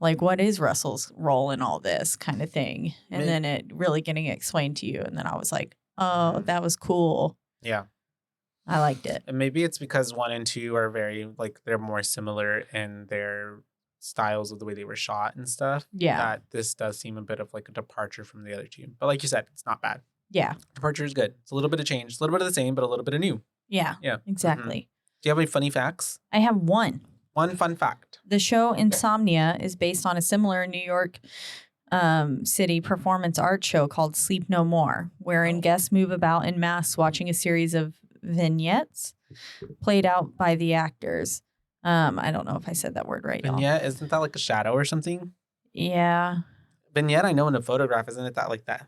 Like, what is Russell's role in all this kind of thing? And then it really getting explained to you. And then I was like, oh, that was cool. Yeah. I liked it. And maybe it's because 1 and 2 are very, like, they're more similar in their styles of the way they were shot and stuff. Yeah. That this does seem a bit of like a departure from the other 2. But like you said, it's not bad. Yeah. Departure is good. It's a little bit of change. It's a little bit of the same, but a little bit of new. Yeah. Yeah. Exactly. Do you have any funny facts? I have one. One fun fact. The show Insomnia is based on a similar New York City performance art show called Sleep No More, wherein guests move about in masks watching a series of vignettes played out by the actors. I don't know if I said that word right. Vignette, isn't that like a shadow or something? Yeah. Vignette, I know in a photograph, isn't it that like that?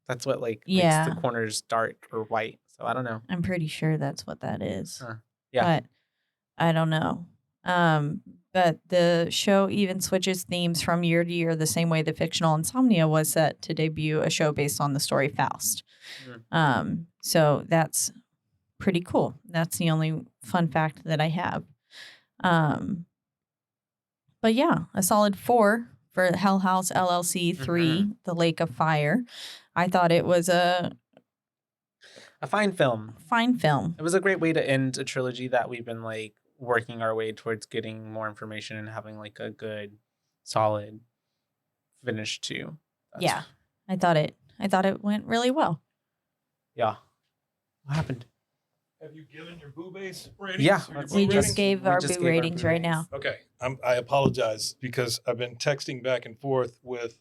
That's what like makes the corners dark or white. So I don't know. I'm pretty sure that's what that is. Yeah. But I don't know. But the show even switches themes from year to year the same way the fictional Insomnia was set to debut a show based on the story Faust. So that's pretty cool. That's the only fun fact that I have. But yeah, a solid 4 for Hell House LLC 3, The Lake of Fire. I thought it was a fine film. Fine film. It was a great way to end a trilogy that we've been like working our way towards getting more information and having like a good, solid finish to. Yeah, I thought it went really well. Yeah. What happened? Have you given your BooBaes ratings? Yeah. We just gave our boo ratings right now. Okay. I apologize because I've been texting back and forth with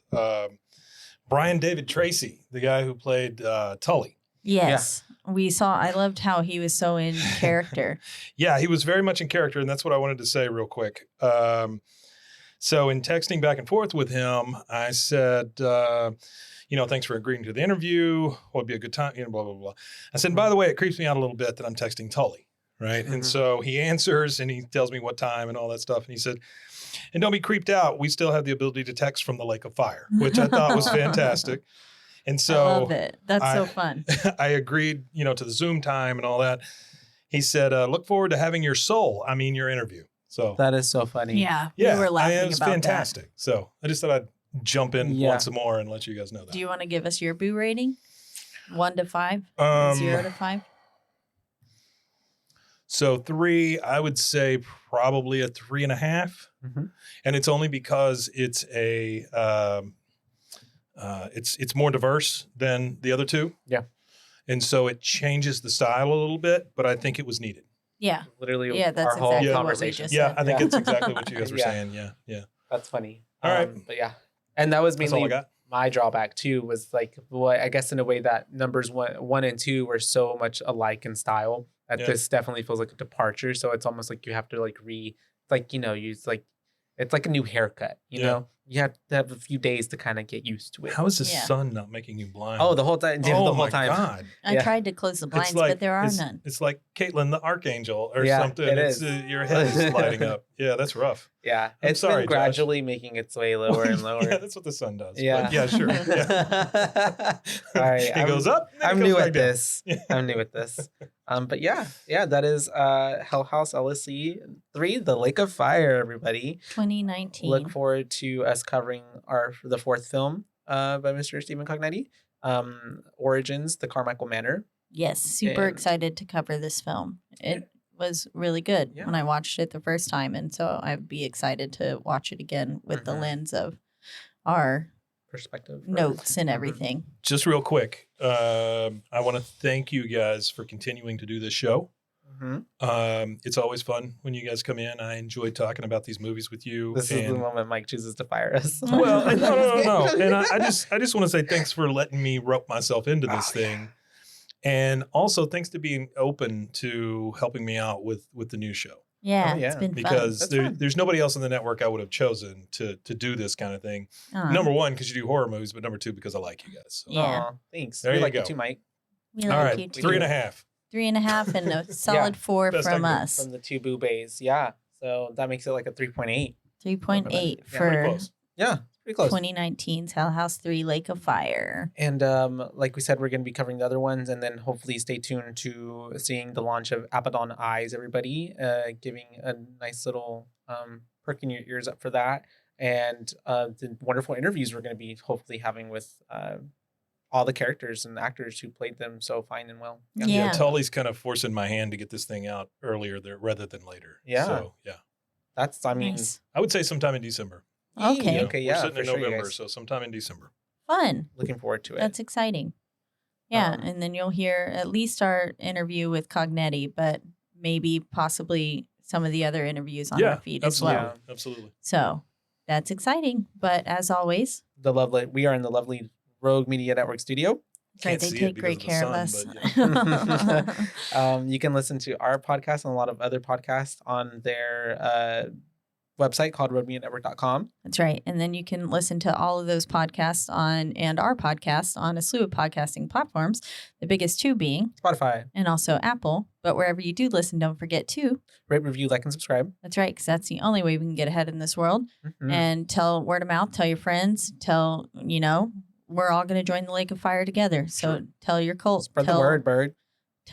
Brian David Tracy, the guy who played Tully. Yes. Yeah. I loved how he was so in character. Yeah, he was very much in character, and that's what I wanted to say real quick. So in texting back and forth with him, I said, thanks for agreeing to the interview. What would be a good time? Blah, blah, blah. I said, by the way, it creeps me out a little bit that I'm texting Tully, right? And so he answers, and he tells me what time and all that stuff. And he said, and don't be creeped out. We still have the ability to text from the Lake of Fire, which I thought was fantastic. And so I love it. That's so fun. I agreed, to the Zoom time and all that. He said, look forward to having your interview. So that is so funny. Yeah. We were laughing it was about fantastic. That. So I just thought I'd jump in once more and let you guys know that. Do you want to give us your boo rating? 1 to 5? 0 to 5? So 3, I would say probably a 3.5. And it's only because it's it's more diverse than the other 2. Yeah. And so it changes the style a little bit, but I think it was needed. Yeah. Literally that's our whole exactly conversation. What we just said. I think it's exactly what you guys were saying. Yeah. That's funny. All right. But yeah. And that was mainly all I got. My drawback too, was like, I guess in a way that numbers 1 and 2 were so much alike in style that this definitely feels like a departure. So it's almost like you have to like use like, it's like a new haircut, you know? you have to have a few days to kind of get used to it. How is the Yeah. sun not making you blind? Oh, the whole time. Yeah, oh the whole my time. God. I Yeah. tried to close the blinds, It's but there are it's, none. It's like Caitlin the Archangel or Yeah, something. it It's, is. your head is lighting up. Yeah, that's rough. Yeah, I'm it's sorry, been Josh. gradually making its way lower and lower. Yeah, that's what the sun does. Yeah. But yeah, sure. Yeah. All right, It goes up. and then it I'm goes new back at down. this. I'm new at this. But yeah, that is Hell House LLC 3, The Lake of Fire, everybody. 2019. Look forward to us covering the fourth film by Mr. Stephen Cognetti, Origins, The Carmichael Manor. Yes, super And- excited to cover this film. It was really good Yeah. when I watched it the first time, and so I'd be excited to watch it again with the Mhm. lens of our Perspective. notes and Mhm. everything. Just real quick, I want to thank you guys for continuing to do this show. Mhm. It's always fun when you guys come in. I enjoy talking about these movies with you. This is the and- moment Mike chooses to fire us. Well, no. And I just want to say thanks for letting me rope myself into this thing. And also thanks to being open to helping me out with the new show. Yeah, yeah. it's been Because That's fun. there's nobody else on the network I would have chosen to do this kind of thing. fun. Number one, because you do horror movies, but number two, because I like you guys. So. Yeah. Aw, thanks. There we you like go. you too, Mike. we All like right, you too. 3.5. 3.5 and a solid 4 best I from can. us. From the two BooBaes. Yeah. So that makes it like a 3.8. 3.8 Yeah, for Pretty close. Yeah. Pretty close. 2019's Hell House 3 Lake of Fire. And like we said, we're going to be covering the other ones, and then hopefully stay tuned to seeing the launch of Abaddon Eyes, everybody, giving a nice little perking your ears up for that. And the wonderful interviews we're going to be hopefully having with all the characters and actors who played them so fine and well. Yeah. Tully's kind of forcing my hand to get this thing out earlier there rather than later. Yeah. So, yeah. That's, I mean, Nice. I would say sometime in December. Okay. Okay, We're yeah. sitting For in sure, you November, guys. so sometime in December. Fun. Looking forward to it. That's exciting. Yeah, Um, and then you'll hear at least our interview with Cognetti, but maybe possibly some of the other interviews on our feed absolutely. as well. Absolutely. So that's exciting. But as always, we are in the lovely Rogue Media Network studio. that's right, Can't they see it take because great of the care of sun, us. but You can listen to our podcast and a lot of other podcasts on their website called roguemedianetwork.com. That's right. And then you can listen to all of those podcasts and our podcast on a slew of podcasting platforms, the biggest two being, Spotify. and also Apple. But wherever you do listen, don't forget to. Rate, review, like, and subscribe. That's right, because that's the only way we can get ahead in this world. Mhm. And tell word of mouth, tell your friends, tell, we're all going to join the Lake of Fire together. So Sure. tell your cult. Spread tell, the word, Bird.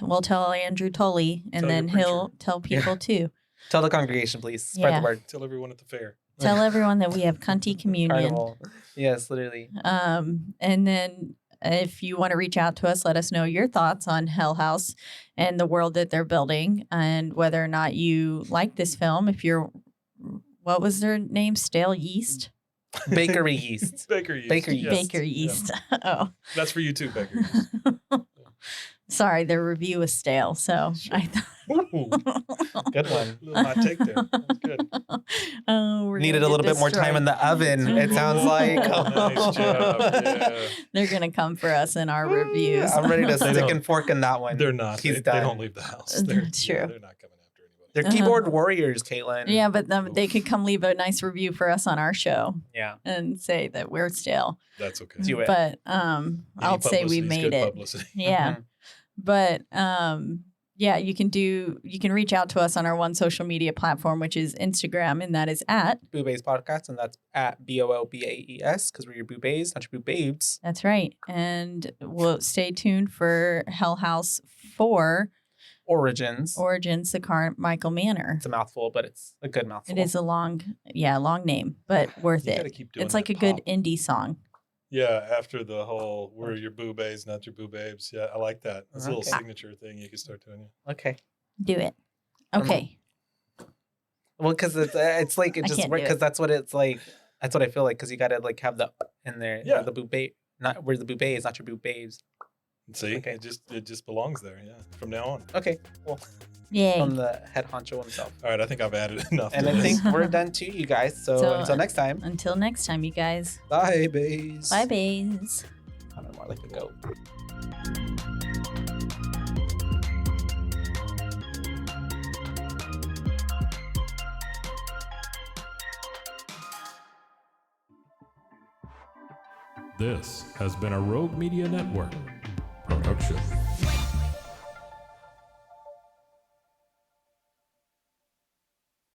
We'll tell Andrew Tully, and Tell then your he'll preacher. tell people too. Tell the congregation, please. Spread Yeah. the word. Tell everyone at the fair. Tell everyone that we have cunty communion. Carnival. Yes, literally. And then if you want to reach out to us, let us know your thoughts on Hell House and the world that they're building and whether or not you like this film. If you're, what was their name? Stale Yeast? Bakery yeast. Baker yeast. Baker yeast. Yes. Baker Yeast. Oh, That's for you too, Baker yeast. sorry. Their review was stale. So Sure. I thought. Ooh, Good one. little hot take there. That's good. Oh, we're Needed gonna a little get bit more time in destroyed. the oven, it sounds like. Nice job. Yeah. They're going to come for us in our reviews. I'm ready to They stick don't- and fork in that one. They're not. He's They done. don't leave the house. That's They're, true. They're not coming after anybody. They're Uh-huh. keyboard warriors, Caitlin. Yeah, but they could come leave a nice review for us on our show Yeah. and say that we're stale. That's okay. Do it. But Any I'll say we publicity's made good it. publicity. Yeah. Mhm. But yeah, you can reach out to us on our one social media platform, which is Instagram, and that is at. BooBaes podcast, and that's at BOLBAES because we're your BooBaes, not your BooBabes. That's right. And we'll stay tuned for Hell House 4 Origins. Origins, the Carmichael Manor. It's a mouthful, but it's a good mouthful. It is a long name, but worth You gotta it. keep doing It's like a that good pop. indie song. Yeah, after the whole "we're your BooBaes, not your BooBabes." Yeah, I like that. That's a little Okay. signature thing you can start doing. Yeah. Okay. Do it. Um, Okay. Well, because it's like it I just can't do because it. that's what it's like. That's what I feel like because you gotta like have the in there. Yeah. The BooBabe, not we're the BooBaes, not your BooBabes. See, Okay. it just belongs there. Yeah, from now on. Okay. Well, Yay. from the head honcho himself. All right, I think I've added enough. And to I this. think we're done too, you guys. So, until next time. Until next time, you guys. Bye, bays. Bye, bays. I don't know, more like a goat. This has been a Rogue Media Network production.